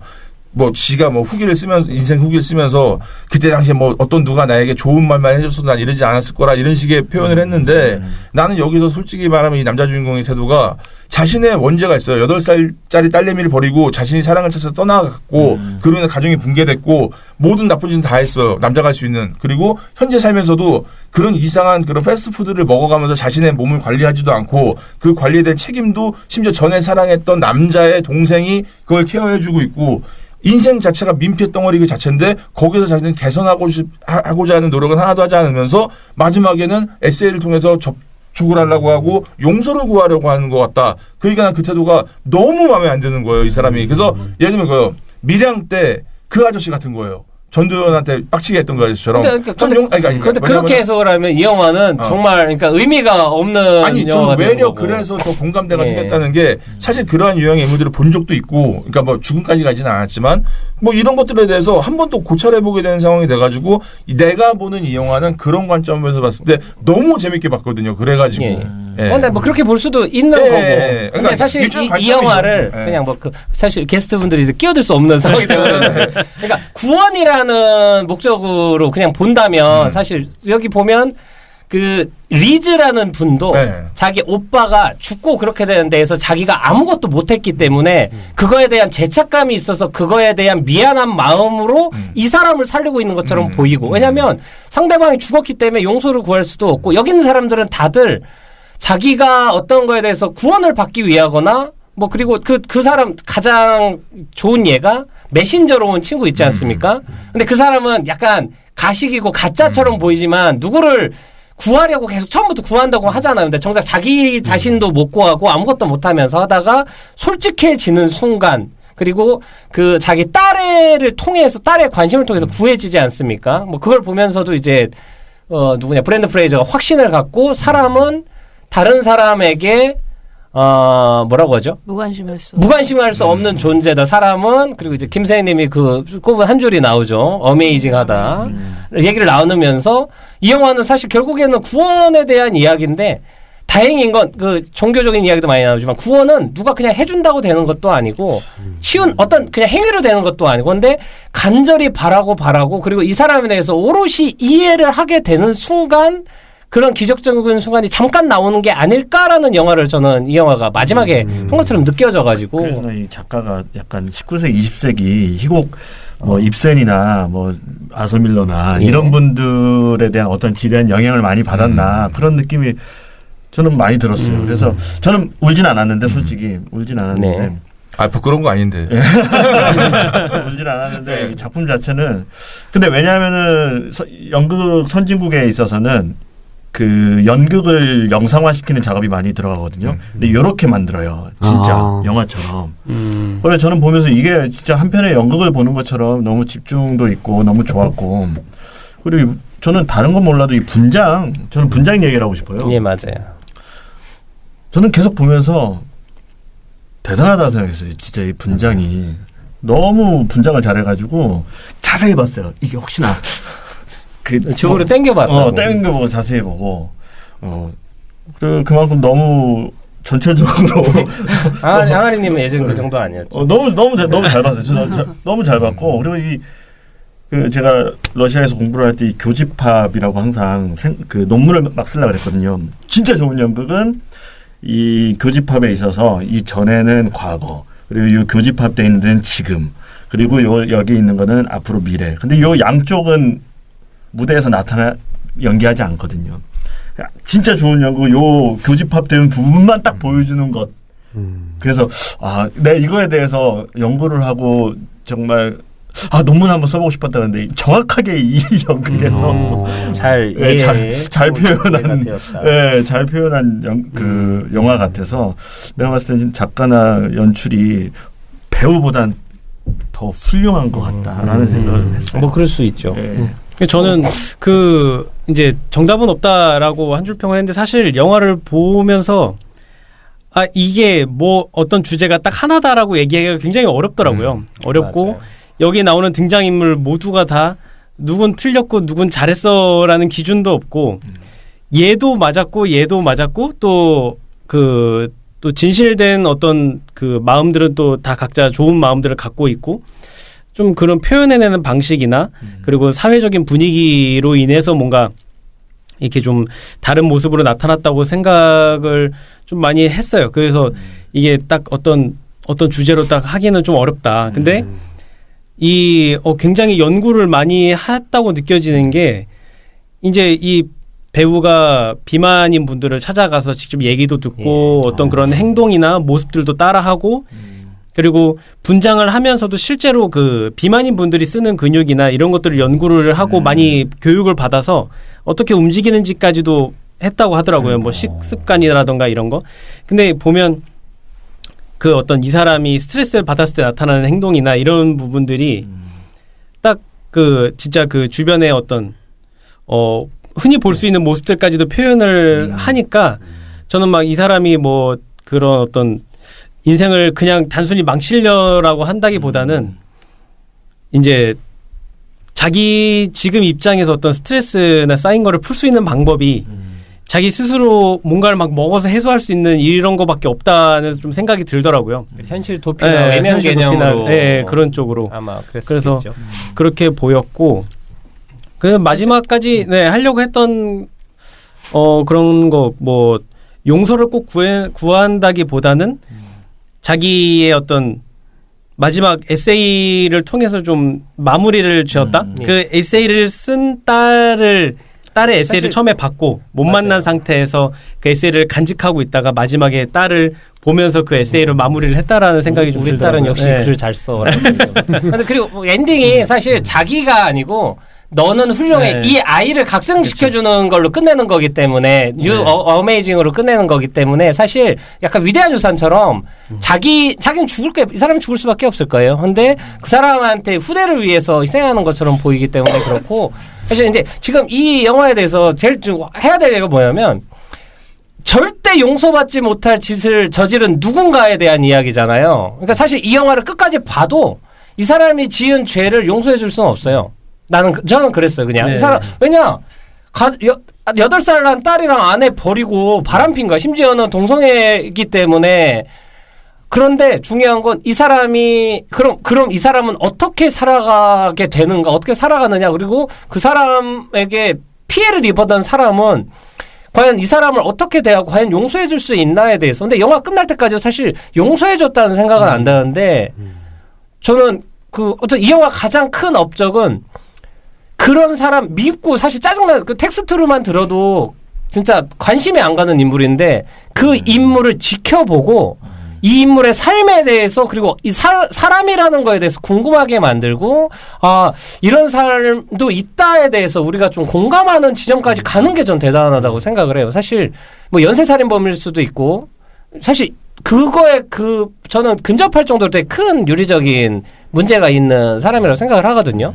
뭐 지가 뭐 후기를 쓰면서 인생 후기를 쓰면서 그때 당시에 뭐 어떤 누가 나에게 좋은 말만 해줬어 난 이러지 않았을 거라 이런 식의 표현을 했는데 나는 여기서 솔직히 말하면 이 남자 주인공의 태도가 자신의 원죄가 있어요. 8살짜리 딸내미를 버리고 자신이 사랑을 찾아서 떠나갔고 그로 인해 가정이 붕괴됐고 모든 나쁜 짓은 다 했어요. 남자가 할 수 있는. 그리고 현재 살면서도 그런 이상한 그런 패스트푸드를 먹어가면서 자신의 몸을 관리하지도 않고 그 관리에 대한 책임도 심지어 전에 사랑했던 남자의 동생이 그걸 케어해주고 있고 인생 자체가 민폐 덩어리 그 자체인데 거기서 자신을 개선하고자 하는 노력은 하나도 하지 않으면서 마지막에는 에세이를 통해서 접촉을 하려고 하고 용서를 구하려고 하는 것 같다. 그러니까 난 그 태도가 너무 마음에 안 드는 거예요. 이 사람이. 그래서 예를 들면 그거요. 밀양 때 그 아저씨 같은 거예요. 전도연한테 빡치게 했던 것처럼. 그런데 그렇게 해석을 하면 이 영화는 정말 그러니까 의미가 없는 아니 저는 외려 그래서 더 공감대가 생겼다는 게 사실 그러한 유형의 인물들을 본 적도 있고 그러니까 뭐 죽음까지 가지는 않았지만 뭐 이런 것들에 대해서 한 번 더 고찰해보게 되는 상황이 돼가지고 내가 보는 이 영화는 그런 관점에서 봤을 때 너무 재밌게 봤거든요. 그래가지고. 근데 뭐 그렇게 볼 수도 있는 거고. 근데 그러니까 사실 이 영화를 그냥 뭐 사실 게스트분들이 끼어들 수 없는 상황이 되거든요. 그러니까 구원이라는 목적으로 그냥 본다면 사실 여기 보면 그 리즈라는 분도 자기 오빠가 죽고 그렇게 되는 데에서 자기가 아무것도 못했기 때문에 그거에 대한 죄책감이 있어서 그거에 대한 미안한 마음으로 이 사람을 살리고 있는 것처럼 보이고 왜냐하면 상대방이 죽었기 때문에 용서를 구할 수도 없고 여기 있는 사람들은 다들 자기가 어떤 거에 대해서 구원을 받기 위하거나 뭐 그리고 그 사람 가장 좋은 예가 메신저로 온 친구 있지 않습니까? 근데 그 사람은 약간 가식이고 가짜처럼 보이지만 누구를 구하려고 계속 처음부터 구한다고 하잖아요. 근데 정작 자기 자신도 못 구하고 아무것도 못하면서 하다가 솔직해지는 순간 그리고 그 자기 딸애를 통해서 딸의 관심을 통해서 구해지지 않습니까? 뭐 그걸 보면서도 이제 누구냐 브랜든 프레이저가 확신을 갖고 사람은 다른 사람에게 뭐라고 하죠? 무관심할 수 없는 존재다. 사람은 그리고 이제 김세희님이 그 꼽은 한 줄이 나오죠. 어메이징하다. 얘기를 나누면서 이 영화는 사실 결국에는 구원에 대한 이야기인데 다행인 건 그 종교적인 이야기도 많이 나오지만 구원은 누가 그냥 해준다고 되는 것도 아니고 쉬운 어떤 그냥 행위로 되는 것도 아니고 근데 간절히 바라고 그리고 이 사람에 대해서 오롯이 이해를 하게 되는 순간 그런 기적적인 순간이 잠깐 나오는 게 아닐까라는 영화를 저는 이 영화가 마지막에 한 것처럼 느껴져가지고 그래서 이 작가가 약간 19세기, 20세기 희곡 뭐 입센이나 뭐 아서밀러나 이런 분들에 대한 어떤 지대한 영향을 많이 받았나 그런 느낌이 저는 많이 들었어요. 그래서 저는 울진 않았는데 솔직히 울진 않았는데 부끄러운 거 아닌데 울진 않았는데 이 작품 자체는 근데 왜냐하면은 연극 선진국에 있어서는 그 연극을 영상화시키는 작업이 많이 들어가거든요. 근데 이렇게 만들어요. 진짜 영화처럼. 그래서 저는 보면서 이게 진짜 한편의 연극을 보는 것처럼 너무 집중도 있고 너무 좋았고 그리고 저는 다른 건 몰라도 이 저는 분장 얘기를 하고 싶어요. 예, 맞아요. 저는 계속 보면서 대단하다고 생각했어요. 진짜 이 분장이 너무 분장을 잘해가지고 자세히 봤어요. 이게 혹시나 주부로 땡겨봤다. 땡겨보고 자세히 보고. 그리고 그만큼 너무 전체적으로. 항아리님은 예전 그 정도 아니었죠. 너무 잘 봤어요. 너무 잘 봤고 그리고 제가 러시아에서 공부를 할 때 이 교집합이라고 항상 그 논문을 막 쓰려고 그랬거든요. 진짜 좋은 연극은 이 교집합에 있어서 이 전에는 과거 그리고 이 교집합 돼 있는 데는 지금 그리고 여기 있는 거는 앞으로 미래. 근데 요 양쪽은 무대에서 연기하지 않거든요. 진짜 좋은 연극, 요 교집합되는 부분만 딱 보여주는 것. 그래서, 내가 이거에 대해서 연구를 하고 정말, 논문 한번 써보고 싶었다는데 정확하게 이 연극에서 잘 표현한 그 영화 같아서 내가 봤을 때 작가나 연출이 배우보단 더 훌륭한 것 같다라는 생각을 했어요. 뭐 그럴 수 있죠. 저는 이제 정답은 없다라고 한 줄 평을 했는데 사실 영화를 보면서 이게 뭐 어떤 주제가 딱 하나다라고 얘기하기가 굉장히 어렵더라고요. 어렵고 맞아요. 여기 나오는 등장인물 모두가 다 누군 틀렸고 누군 잘했어라는 기준도 없고 얘도 맞았고 또 진실된 어떤 그 마음들은 또 다 각자 좋은 마음들을 갖고 있고 좀 그런 표현해내는 방식이나 그리고 사회적인 분위기로 인해서 뭔가 이렇게 좀 다른 모습으로 나타났다고 생각을 좀 많이 했어요. 그래서 이게 딱 어떤 주제로 딱 하기는 좀 어렵다. 근데 굉장히 연구를 많이 했다고 느껴지는 게 이제 이 배우가 비만인 분들을 찾아가서 직접 얘기도 듣고 어떤 그런 행동이나 모습들도 따라하고 그리고 분장을 하면서도 실제로 그 비만인 분들이 쓰는 근육이나 이런 것들을 연구를 하고 많이 교육을 받아서 어떻게 움직이는지까지도 했다고 하더라고요. 뭐 식습관이라던가 이런 거. 근데 보면 그 어떤 이 사람이 스트레스를 받았을 때 나타나는 행동이나 이런 부분들이 딱 그 진짜 그 주변의 어떤 흔히 볼 수 있는 모습들까지도 표현을 하니까 저는 막 이 사람이 뭐 그런 어떤 인생을 그냥 단순히 망치려라고 한다기보다는 이제 자기 지금 입장에서 어떤 스트레스나 쌓인 거를 풀 수 있는 방법이 자기 스스로 뭔가를 막 먹어서 해소할 수 있는 이런 거밖에 없다는 좀 생각이 들더라고요. 현실 도피나 애매한 개념으로 그런 쪽으로 아마 그래서 그렇게 보였고 그 마지막까지 하려고 했던 그런 거 뭐 용서를 꼭 구한다기보다는 자기의 어떤 마지막 에세이를 통해서 좀 마무리를 지었다. 그 에세이를 쓴 딸의 에세이를 처음에 받고 못 만난 상태에서 그 에세이를 간직하고 있다가 마지막에 딸을 보면서 그 에세이를 마무리를 했다라는 생각이 좀 우리 들더라고요. 딸은 역시 글을 잘 써. 근데 그리고 엔딩이 사실 자기가 아니고 너는 훌륭해. 이 아이를 각성시켜주는 걸로 끝내는 거기 때문에 어메이징으로 끝내는 거기 때문에 사실 약간 위대한 유산처럼 자기는 이 사람이 죽을 수밖에 없을 거예요. 근데 그 사람한테 후대를 위해서 희생하는 것처럼 보이기 때문에 그렇고 사실 이제 지금 이 영화에 대해서 제일 좀 해야 될 얘기가 뭐냐면 절대 용서받지 못할 짓을 저지른 누군가에 대한 이야기잖아요. 그러니까 사실 이 영화를 끝까지 봐도 이 사람이 지은 죄를 용서해 줄 수는 없어요. 저는 그랬어요, 그냥. 이 사람, 왜냐, 8살 난 딸이랑 아내 버리고 바람핀 거야. 심지어는 동성애이기 때문에. 그런데 중요한 건 이 사람이, 그럼 이 사람은 어떻게 살아가게 되는가, 어떻게 살아가느냐, 그리고 그 사람에게 피해를 입었던 사람은 과연 이 사람을 어떻게 대하고 과연 용서해 줄 수 있나에 대해서. 근데 영화 끝날 때까지 사실 용서해 줬다는 생각은 안 드는데, 저는 어쨌든 이 영화 가장 큰 업적은 그런 사람 밉고 사실 짜증나 그 텍스트로만 들어도 진짜 관심이 안 가는 인물인데 그 인물을 지켜보고 이 인물의 삶에 대해서 그리고 이 사람이라는 거에 대해서 궁금하게 만들고 이런 삶도 있다에 대해서 우리가 좀 공감하는 지점까지 가는 게 전 대단하다고 생각을 해요. 사실 뭐 연쇄살인범일 수도 있고 사실 그거에 저는 근접할 정도로 되게 큰 윤리적인 문제가 있는 사람이라고 생각을 하거든요.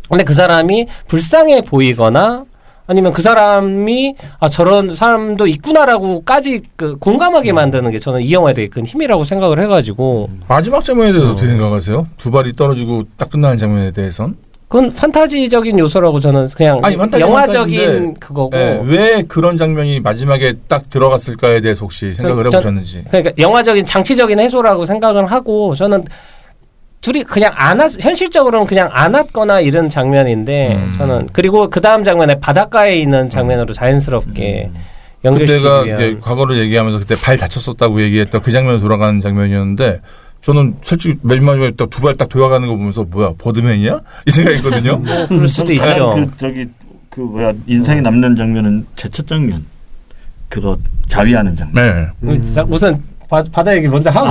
근데 그 사람이 불쌍해 보이거나 아니면 그 사람이 저런 사람도 있구나라고까지 공감하게 만드는 게 저는 이 영화에 되게 큰 힘이라고 생각을 해가지고 마지막 장면에 대해서 어떻게 생각하세요? 두 발이 떨어지고 딱 끝나는 장면에 대해선? 그건 판타지적인 요소라고 저는 그냥 영화적인 그거고 왜 그런 장면이 마지막에 딱 들어갔을까에 대해서 혹시 생각을 해보셨는지. 그러니까 영화적인 장치적인 해소라고 생각을 하고 저는 둘이 그냥 현실적으로는 그냥 안았거나 이런 장면인데 저는 그리고 그 다음 장면에 바닷가에 있는 장면으로 자연스럽게 연결시키기 그때가 위한 과거를 얘기하면서 그때 발 다쳤었다고 얘기했던 그 장면으로 돌아가는 장면이었는데 저는 솔직히 맨 마지막에 딱 두 발 딱 돌아가는 거 보면서 뭐야 버드맨이야? 이 생각했거든요. 그럴 수도 있죠. 인상에 남는 장면은 제 첫 장면 그거 자위하는 장면. 우선 바다 얘기 먼저 하고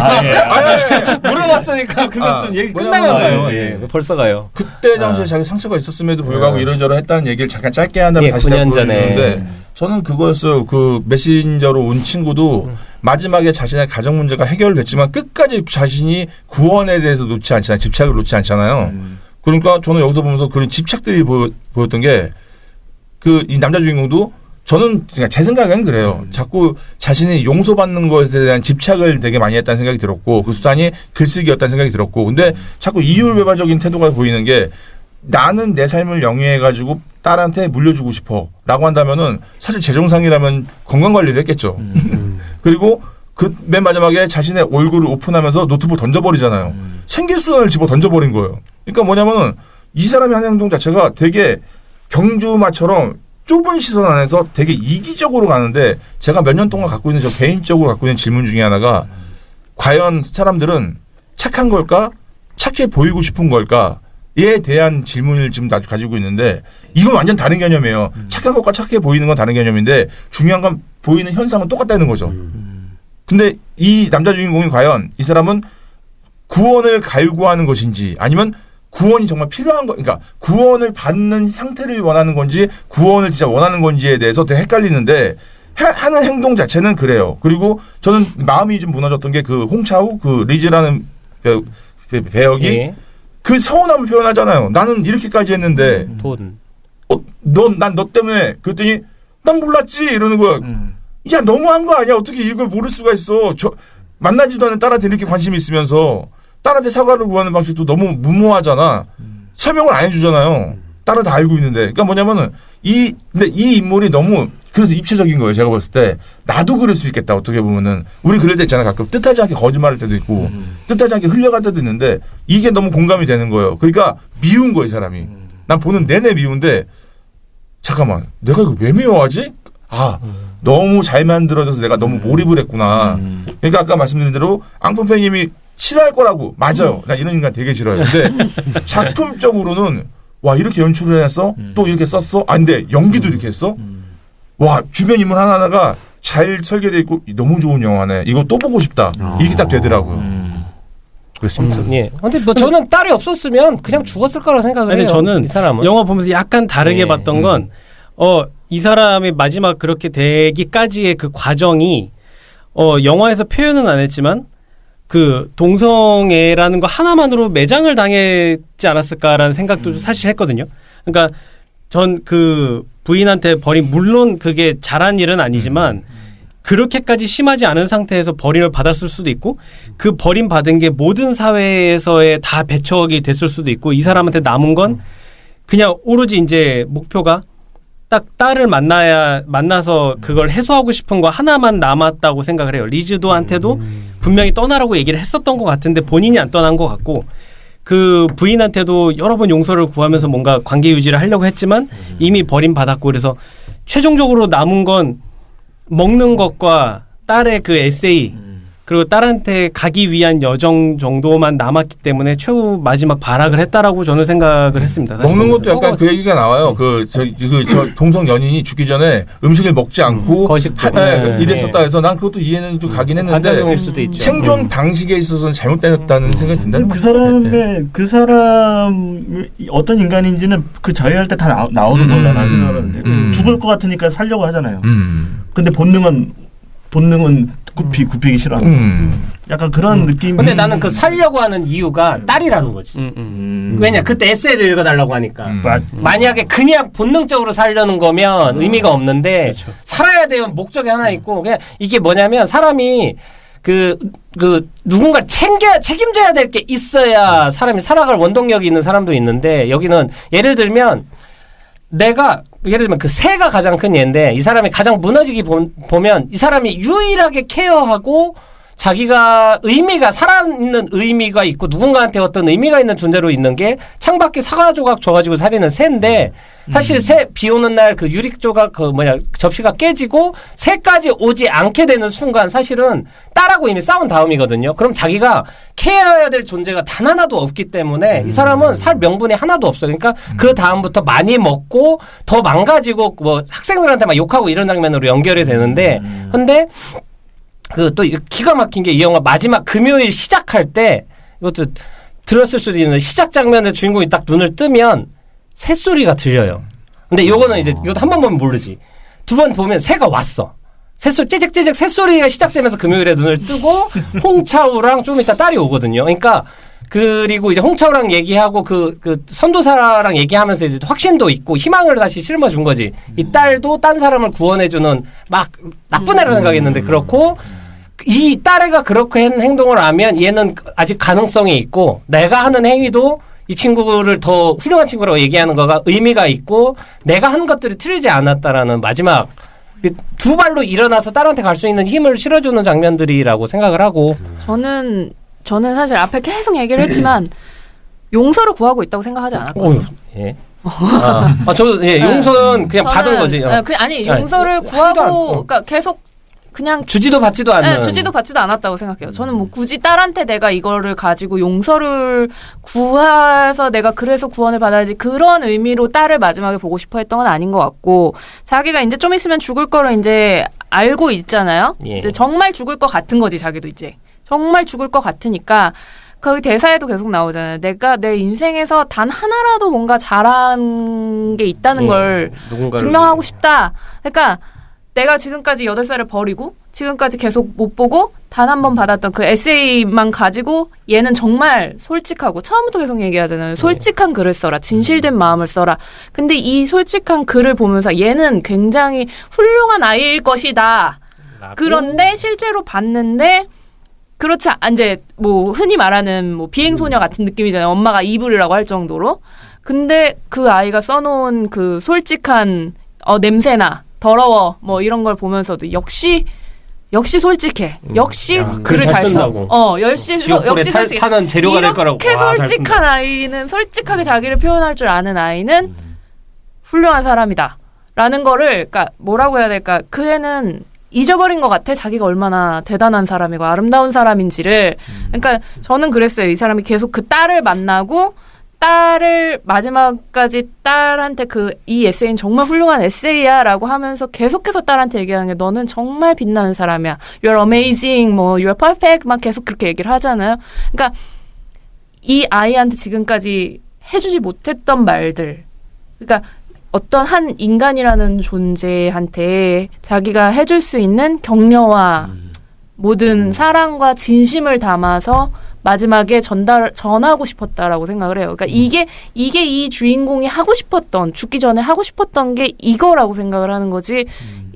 물어봤으니까 그건 좀 얘기 끝나면 가요. 벌써 가요. 그때 당시에 자기 상처가 있었음에도 불구하고 이런저런 했다는 얘기를 잠깐 짧게 한 다음에 다시 9년 전에 저는 그거였어요. 그 메신저로 온 친구도 마지막에 자신의 가정 문제가 해결됐지만 끝까지 자신이 구원에 대해서 놓지 않잖아요. 집착을 놓지 않잖아요. 그러니까 저는 여기서 보면서 그런 집착들이 보였던 게 이 남자 주인공도 저는 제 생각엔 그래요. 자꾸 자신이 용서받는 것에 대한 집착을 되게 많이 했다는 생각이 들었고 그 수단이 글쓰기였다는 생각이 들었고 근데 자꾸 이율배반적인 태도가 보이는 게 나는 내 삶을 영위해가지고 딸한테 물려주고 싶어 라고 한다면은 사실 재정상이라면 건강관리를 했겠죠. 그리고 그 맨 마지막에 자신의 얼굴을 오픈하면서 노트북 던져버리잖아요. 생길수단을 집어 던져버린 거예요. 그러니까 뭐냐면은 이 사람의 한 행동 자체가 되게 경주마처럼 좁은 시선 안에서 되게 이기적으로 가는데 제가 몇 년 동안 갖고 있는 개인적으로 갖고 있는 질문 중에 하나가 과연 사람들은 착한 걸까? 착해 보이고 싶은 걸까?에 대한 질문을 지금 가지고 있는데 이건 완전 다른 개념이에요. 착한 것과 착해 보이는 건 다른 개념인데 중요한 건 보이는 현상은 똑같다는 거죠. 근데 이 남자 주인공이 과연 이 사람은 구원을 갈구하는 것인지 아니면 구원이 정말 필요한 그러니까 구원을 받는 상태를 원하는 건지 구원을 진짜 원하는 건지에 대해서 되게 헷갈리는데 하는 행동 자체는 그래요. 그리고 저는 마음이 좀 무너졌던 게 그 홍차우 그 리즈라는 배역이 그 서운함을 표현하잖아요. 나는 이렇게까지 했는데 돈. 난 너 때문에 그랬더니 난 몰랐지 이러는 거야. 야 너무한 거 아니야? 어떻게 이걸 모를 수가 있어? 저 만나지도 않은 딸한테 이렇게 관심이 있으면서 딸한테 사과를 구하는 방식도 너무 무모하잖아. 설명을 안 해주잖아요. 딸은 다 알고 있는데. 그러니까 뭐냐면은 근데 이 인물이 너무 그래서 입체적인 거예요. 제가 봤을 때 나도 그럴 수 있겠다. 어떻게 보면은 우리 그럴 때 있잖아. 가끔 뜻하지 않게 거짓말할 때도 있고 뜻하지 않게 흘려갈 때도 있는데 이게 너무 공감이 되는 거예요. 그러니까 미운 거예요, 이 사람이. 난 보는 내내 미운데 잠깐만, 내가 이거 왜 미워하지? 너무 잘 만들어져서 내가 너무 몰입을 했구나. 그러니까 아까 말씀드린 대로 앙펑팬님이 싫어할 거라고. 맞아요. 나 이런 인간 되게 싫어요. 근데 작품적으로는 와 이렇게 연출을 해서 또 이렇게 썼어? 근데 연기도 이렇게 했어? 와 주변 인물 하나하나가 잘 설계돼 있고 너무 좋은 영화네. 이거 또 보고 싶다. 이게 딱 되더라고요. 그렇습니다. 예. 근데 뭐 저는 딸이 없었으면 그냥 죽었을 거라고 생각을 해요. 저는 이 사람은. 영화 보면서 약간 다르게 봤던 건 이 사람이 마지막 그렇게 되기까지의 그 과정이 영화에서 표현은 안 했지만 그 동성애라는 거 하나만으로 매장을 당했지 않았을까라는 생각도 사실 했거든요. 그러니까 전 그 부인한테 물론 그게 잘한 일은 아니지만 그렇게까지 심하지 않은 상태에서 버림을 받았을 수도 있고 그 버림 받은 게 모든 사회에서의 다 배척이 됐을 수도 있고 이 사람한테 남은 건 그냥 오로지 이제 목표가 딱 딸을 만나서 그걸 해소하고 싶은 거 하나만 남았다고 생각을 해요. 리즈도한테도 분명히 떠나라고 얘기를 했었던 것 같은데 본인이 안 떠난 것 같고 그 부인한테도 여러 번 용서를 구하면서 뭔가 관계 유지를 하려고 했지만 이미 버림받았고 그래서 최종적으로 남은 건 먹는 것과 딸의 그 에세이 그리고 딸한테 가기 위한 여정 정도만 남았기 때문에 최후 마지막 발악을 했다라고 저는 생각을 했습니다. 먹는 것도 약간 그 얘기가 나와요. 저 동성 연인이 죽기 전에 음식을 먹지 않고 이랬었다 해서 난 그것도 이해는 좀 가긴 했는데 수도 있죠. 생존 방식에 있어서는 잘못됐다는 생각이 든다는 거죠. 그 사람 어떤 인간인지는 그 자유할 때 다 나오는 걸로 나 생각하는데 죽을 것 같으니까 살려고 하잖아요. 근데 본능은 굽히기 싫어하는 약간 그런 느낌. 근데 나는 그 살려고 하는 이유가 딸이라는 거지. 왜냐 그때 에세이를 읽어달라고 하니까. 만약에 그냥 본능적으로 살려는 거면 의미가 없는데 그렇죠. 살아야 되는 목적이 하나 있고 그냥 이게 뭐냐면 사람이 그 누군가 책임져야 될 게 있어야 사람이 살아갈 원동력이 있는 사람도 있는데 여기는 예를 들면 예를 들면 그 새가 가장 큰 예인데 이 사람이 가장 무너지기 보면 이 사람이 유일하게 케어하고 자기가 살아있는 의미가 있고 누군가한테 어떤 의미가 있는 존재로 있는 게 창밖에 사과 조각 줘가지고 살리는 새인데 사실 비 오는 날 그 유리 조각 접시가 깨지고 새까지 오지 않게 되는 순간 사실은 딸하고 이미 싸운 다음이거든요. 그럼 자기가 케어해야 될 존재가 단 하나도 없기 때문에 이 사람은 살 명분이 하나도 없어요. 그러니까 그 다음부터 많이 먹고 더 망가지고 뭐 학생들한테 막 욕하고 이런 장면으로 연결이 되는데 근데 또 기가 막힌 게 이 영화 마지막 금요일 시작할 때 이것도 들었을 수도 있는데 시작 장면에 주인공이 딱 눈을 뜨면 새소리가 들려요. 근데 요거는 이제 이것도 한 번 보면 모르지. 두 번 보면 새가 왔어. 새소리 째잭째잭 새소리가 시작되면서 금요일에 눈을 뜨고 홍차우랑 좀 이따 딸이 오거든요. 그러니까 그리고 이제 홍차우랑 얘기하고 그 선도사랑 얘기하면서 이제 확신도 있고 희망을 다시 심어준 거지. 이 딸도 딴 사람을 구원해주는 막 나쁜 애라고 생각했는데 그렇고 이 딸애가 그렇게 한 행동을 하면 얘는 아직 가능성이 있고 내가 하는 행위도 이 친구를 더 훌륭한 친구라고 얘기하는 거가 의미가 있고 내가 한 것들이 틀리지 않았다라는 마지막 두 발로 일어나서 딸한테 갈 수 있는 힘을 실어주는 장면들이라고 생각을 하고 저는 사실 앞에 계속 얘기를 했지만 용서를 구하고 있다고 생각하지 않았거든요. 예. 저도 용서는 그냥 받은 거지. 용서를 구하고 그러니까 계속 그냥 주지도 받지도 않는. 주지도 받지도 않았다고 생각해요. 저는 뭐 굳이 딸한테 내가 이거를 가지고 용서를 구해서 내가 그래서 구원을 받아야지 그런 의미로 딸을 마지막에 보고 싶어 했던 건 아닌 것 같고 자기가 이제 좀 있으면 죽을 거를 이제 알고 있잖아요. 예. 이제 정말 죽을 것 같은 거지 자기도 이제. 정말 죽을 것 같으니까 거기 대사에도 계속 나오잖아요. 내가 내 인생에서 단 하나라도 뭔가 잘한 게 있다는 걸 증명하고 싶다. 그러니까 내가 지금까지 8살을 버리고 지금까지 계속 못 보고 단 한 번 받았던 그 에세이만 가지고 얘는 정말 솔직하고 처음부터 계속 얘기하잖아요. 솔직한 글을 써라. 진실된 마음을 써라. 근데 이 솔직한 글을 보면서 얘는 굉장히 훌륭한 아이일 것이다. 그런데 실제로 봤는데 그렇지 이제 뭐 흔히 말하는 뭐 비행소녀 같은 느낌이잖아요. 엄마가 이불이라고 할 정도로. 근데 그 아이가 써놓은 그 솔직한 냄새나 더러워 뭐 이런 걸 보면서도 역시 솔직해. 역시 글을 잘 써. 역시 솔직해. 타는 재료가 될 거라고. 이렇게 솔직한 아이는 솔직하게 자기를 표현할 줄 아는 아이는 훌륭한 사람이다. 라는 거를 그러니까 뭐라고 해야 될까? 그 애는 잊어버린 것 같아. 자기가 얼마나 대단한 사람이고 아름다운 사람인지를. 그러니까 저는 그랬어요. 이 사람이 계속 그 딸을 만나고 딸을 마지막까지 딸한테 이 에세이는 정말 훌륭한 에세이야라고 하면서 계속해서 딸한테 얘기하는 게 너는 정말 빛나는 사람이야. You're amazing, 뭐 You're perfect 막 계속 그렇게 얘기를 하잖아요. 그러니까 이 아이한테 지금까지 해주지 못했던 말들. 그러니까 어떤 한 인간이라는 존재한테 자기가 해줄 수 있는 격려와 모든 사랑과 진심을 담아서 마지막에 전하고 싶었다라고 생각을 해요. 그러니까 이게 이 주인공이 하고 싶었던, 죽기 전에 하고 싶었던 게 이거라고 생각을 하는 거지.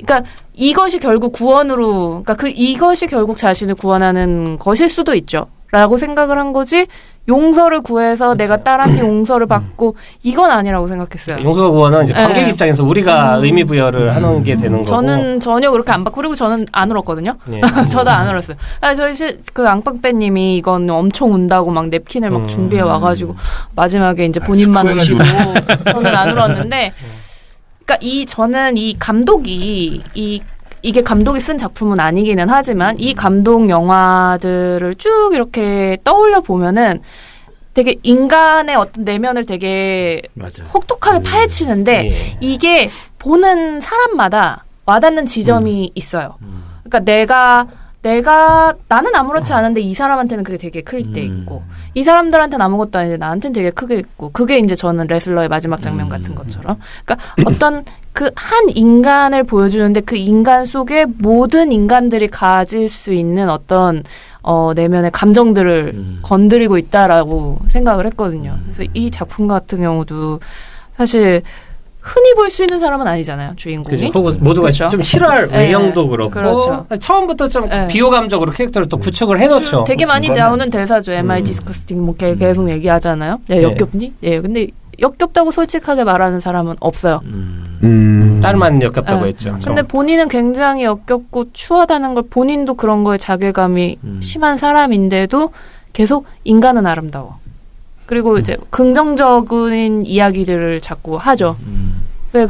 그러니까 이것이 결국 구원으로, 그러니까 이것이 결국 자신을 구원하는 것일 수도 있죠. 라고 생각을 한 거지. 용서를 구해서 그렇죠. 내가 딸한테 용서를 받고 이건 아니라고 생각했어요. 용서 구원은 이제 관객 입장에서 우리가 의미 부여를 하는 게 되는 거고. 저는 전혀 그렇게 안 받고 그리고 저는 안 울었거든요. 예. 저도 안 울었어요. 저희 그 앙빵빼님이 이건 엄청 운다고 막 냅킨을 막 준비해 와가지고 마지막에 이제 본인만 우시고 저는 안 울었는데, 그러니까 저는 이 감독이 이게 감독이 쓴 작품은 아니기는 하지만 이 감독 영화들을 쭉 이렇게 떠올려 보면은 되게 인간의 어떤 내면을 되게 맞아. 혹독하게 파헤치는데 이게 보는 사람마다 와닿는 지점이 있어요. 그러니까 나는 아무렇지 않은데 이 사람한테는 그게 되게 클 때 있고 이 사람들한테는 아무것도 아닌데 나한테는 되게 크게 있고 그게 이제 저는 레슬러의 마지막 장면 같은 것처럼 그러니까 어떤 그 한 인간을 보여주는데 그 인간 속에 모든 인간들이 가질 수 있는 어떤 내면의 감정들을 건드리고 있다라고 생각을 했거든요. 그래서 이 작품 같은 경우도 사실 흔히 볼 수 있는 사람은 아니잖아요, 주인공이. 그렇죠. 모두가 그렇죠? 좀 싫어할 외형도 그렇고 그렇죠. 처음부터 좀 비호감적으로 캐릭터를 또 구축을 해놓죠. 되게 많이 나오는 대사죠. Am I disgusting? 뭐 계속 얘기하잖아요. 역겹니? 근데 역겹다고 솔직하게 말하는 사람은 없어요. 딸만 역겹다고 했죠. 근데 본인은 굉장히 역겹고 추하다는 걸 본인도 그런 거에 자괴감이 심한 사람인데도 계속 인간은 아름다워. 그리고 이제 긍정적인 이야기들을 자꾸 하죠.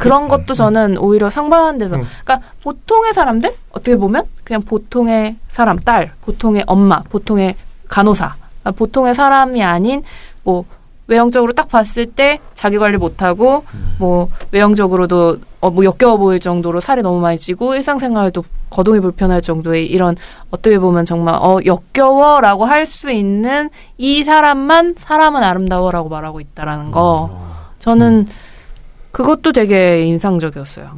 그런 것도 저는 오히려 상반한 데서 그러니까 보통의 사람들 어떻게 보면 그냥 보통의 사람, 딸, 보통의 엄마, 보통의 간호사, 보통의 사람이 아닌 뭐 외형적으로 딱 봤을 때 자기 관리 못하고 뭐 외형적으로도 뭐 역겨워 보일 정도로 살이 너무 많이 찌고 일상생활도 거동이 불편할 정도의 이런 어떻게 보면 정말 역겨워라고 할 수 있는 이 사람만 사람은 아름다워라고 말하고 있다라는 거 저는 그것도 되게 인상적이었어요.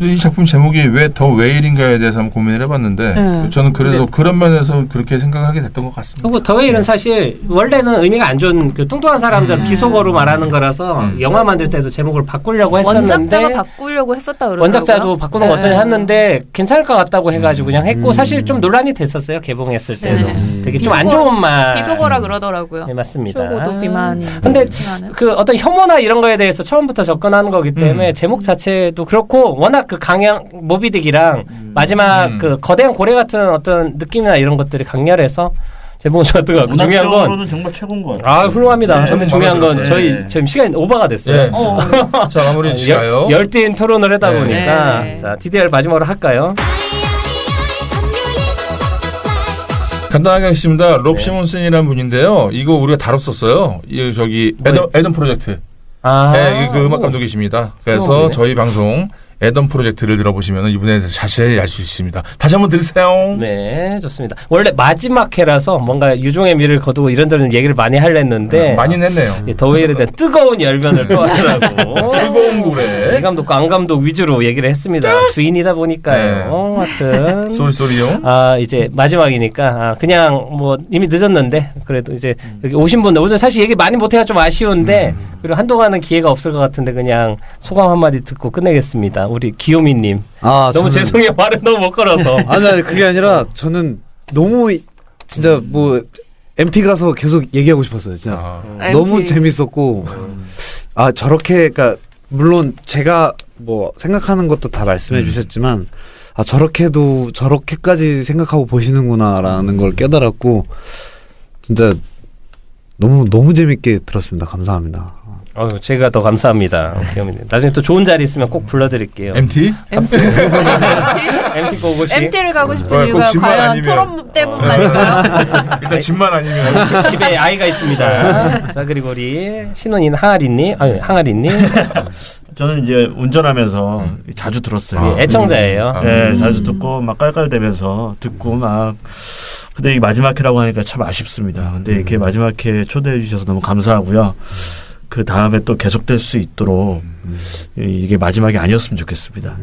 이 작품 제목이 왜 더 웨일인가에 대해서 한번 고민을 해봤는데 저는 그래서 그런 면에서 그렇게 생각하게 됐던 것 같습니다. 그리고 더 웨일은 사실 원래는 의미가 안 좋은 그 뚱뚱한 사람들 비속어로 말하는 거라서 영화 만들 때도 제목을 바꾸려고 했었는데 원작자가 바꾸려고 했었다 그러더라고요. 원작자도 바꾸는 거 어떠냐 했는데 괜찮을 것 같다고 해가지고 그냥 했고 사실 좀 논란이 됐었어요. 개봉했을 때도 되게 좀 안 좋은 말 비속어라 그러더라고요. 네, 맞습니다. 초고도 비만이. 근데 그 어떤 혐오나 이런 거에 대해서 처음부터 접근하는 거기 때문에 제목 자체도 그렇고 워낙 그 강양 모비딕이랑 마지막 그 거대한 고래 같은 어떤 느낌이나 이런 것들이 강렬해서 제목은 좋았던 것 같고 중요한 건 문학적으로는 정말 최고인 것 같아요. 훌륭합니다. 네, 중요한 건 지금 시간이 오버가 됐어요. 자 마무리 지가요. 열띤 토론을 하다 보니까 자 DDR 마지막으로 할까요? 간단하게 하겠습니다. 롭 시몬슨이라는 분인데요. 이거 우리가 다뤘었어요. 저기 에덴 프로젝트. 그 음악 감독이십니다. 그래서 저희 방송 애덤 프로젝트를 들어보시면 이분에 대해서 자세히 알 수 있습니다. 다시 한번 들으세요. 네, 좋습니다. 원래 마지막 회라서 뭔가 유종의 미를 거두고 이런저런 얘기를 많이 하려는데 많이는 했네요. 더웨이에 대한 뜨거운 열변을 또 하더라고. 뜨거운 고래. 이 감독과 안 감독 위주로 얘기를 했습니다. 주인이다 보니까요. 하여튼 쏠쏠이요. 이제 마지막이니까 그냥 뭐 이미 늦었는데 그래도 이제 여기 오신 분들 오늘 사실 얘기 많이 못해가 좀 아쉬운데 그리고 한동안은 기회가 없을 것 같은데 그냥 소감 한마디 듣고 끝내겠습니다. 우리 기요미님. 너무 죄송해요. 말을 너무 못 걸어서. 아니 그게 아니라 저는 너무 진짜 뭐 MT 가서 계속 얘기하고 싶었어요. 진짜 너무 재밌었고 저렇게 그러니까 물론 제가 뭐 생각하는 것도 다 말씀해 주셨지만 저렇게도 저렇게까지 생각하고 보시는구나라는 걸 깨달았고 진짜 너무 재밌게 들었습니다. 감사합니다. 제가 더 감사합니다. 나중에 또 좋은 자리 있으면 꼭 불러드릴게요. MT? MT 고고시. MT를 가고 싶은 이유가 집만 과연 아니면. 토론 때문 아닐까요? 일단 집만 아니면. 집에 아이가 있습니다. 자 그리고 우리 신혼인 항아리님. 저는 이제 운전하면서 자주 들었어요. 애청자예요. 네, 자주 듣고 막 깔깔대면서 듣고 막. 근데 이 마지막 회라고 하니까 참 아쉽습니다. 근데 이렇게 마지막 회 초대해 주셔서 너무 감사하고요. 그 다음에 또 계속될 수 있도록 이게 마지막이 아니었으면 좋겠습니다.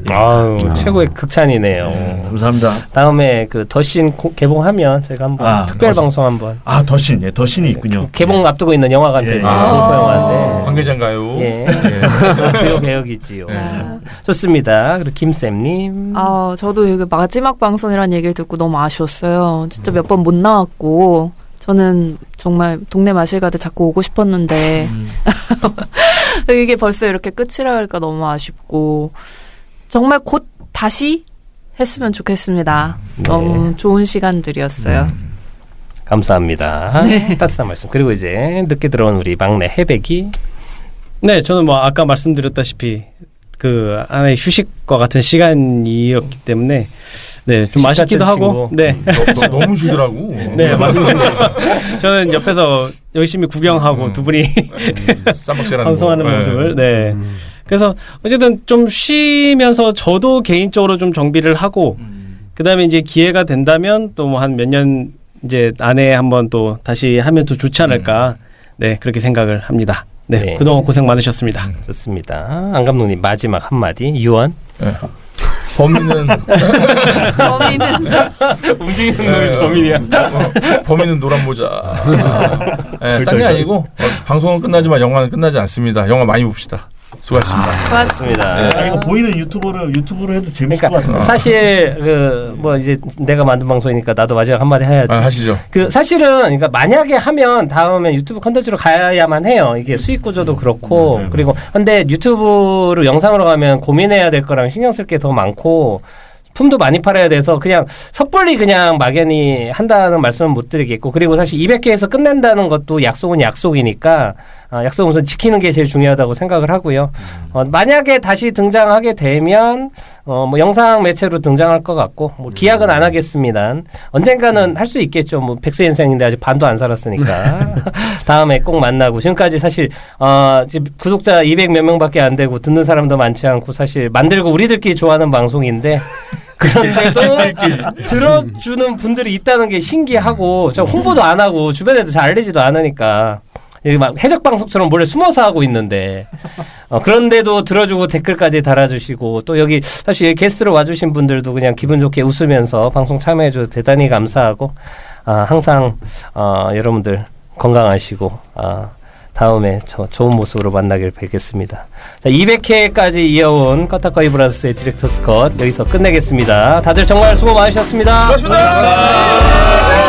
최고의 극찬이네요. 감사합니다. 다음에 그 더신 개봉하면 저희가 한번 특별 방송 한번. 더신, 더신이 있군요. 개봉 앞두고 있는 영화관 페이지 공포 영화인데. 관계자인가요? 예. 주요 배역이지요. 좋습니다. 그리고 김쌤님. 저도 이게 마지막 방송이라는 얘기를 듣고 너무 아쉬웠어요. 진짜 몇 번 못 나왔고. 저는 정말 동네 마실가들 자꾸 오고 싶었는데 이게 벌써 이렇게 끝이라 그러니까 너무 아쉽고 정말 곧 다시 했으면 좋겠습니다. 너무 좋은 시간들이었어요. 감사합니다. 따뜻한 말씀. 그리고 이제 늦게 들어온 우리 막내 해백이. 네, 저는 뭐 아까 말씀드렸다시피 그 하나의 휴식과 같은 시간이었기 때문에 네, 좀 아쉽기도 하고. 네. 너무 주더라고. 네, 맞습니다. 저는 옆에서 열심히 구경하고 두 분이 방송하는 모습을. 네. 그래서 어쨌든 좀 쉬면서 저도 개인적으로 좀 정비를 하고 그다음에 이제 기회가 된다면 또 뭐 한 몇 년 이제 안에 한번 또 다시 하면 또 좋지 않을까. 네, 그렇게 생각을 합니다. 네. 그동안 고생 많으셨습니다. 좋습니다. 안 감독님 마지막 한마디. 유언. 범인은 움직이는 놈이 범인이야. 범인은 노란 모자. 딴 게 아니고 방송은 끝나지만 영화는 끝나지 않습니다. 영화 많이 봅시다. 수고하셨습니다. 수고하셨습니다. 이거 보이는 유튜브로 해도 재밌을 것 같은데. 사실 뭐 이제 내가 만든 방송이니까 나도 마지막 한마디 해야지. 하시죠. 사실은 그러니까 만약에 하면 다음에 유튜브 컨텐츠로 가야만 해요. 이게 수익 구조도 그렇고 그리고 근데 유튜브로 영상으로 가면 고민해야 될 거랑 신경 쓸 게 더 많고. 품도 많이 팔아야 돼서 그냥 섣불리 그냥 막연히 한다는 말씀은 못 드리겠고 그리고 사실 200개에서 끝낸다는 것도 약속은 약속이니까 약속은 우선 지키는 게 제일 중요하다고 생각을 하고요. 만약에 다시 등장하게 되면 뭐 영상 매체로 등장할 것 같고 뭐 기약은 안 하겠습니다. 언젠가는 할 수 있겠죠. 뭐 100세 인생인데 아직 반도 안 살았으니까 다음에 꼭 만나고 지금까지 사실 구독자 200 몇 명밖에 안 되고 듣는 사람도 많지 않고 사실 만들고 우리들끼리 좋아하는 방송인데 그런데도 들어주는 분들이 있다는 게 신기하고 저 홍보도 안 하고 주변에도 잘 알리지도 않으니까 여기 막 해적 방송처럼 몰래 숨어서 하고 있는데 그런데도 들어주고 댓글까지 달아주시고 또 여기 사실 게스트로 와주신 분들도 그냥 기분 좋게 웃으면서 방송 참여해줘서 대단히 감사하고 항상 여러분들 건강하시고 다음에 좋은 모습으로 만나길 뵙겠습니다. 자, 200회까지 이어온 커타커이 브라더스의 디렉터스 컷 여기서 끝내겠습니다. 다들 정말 수고 많으셨습니다. 수고하셨습니다.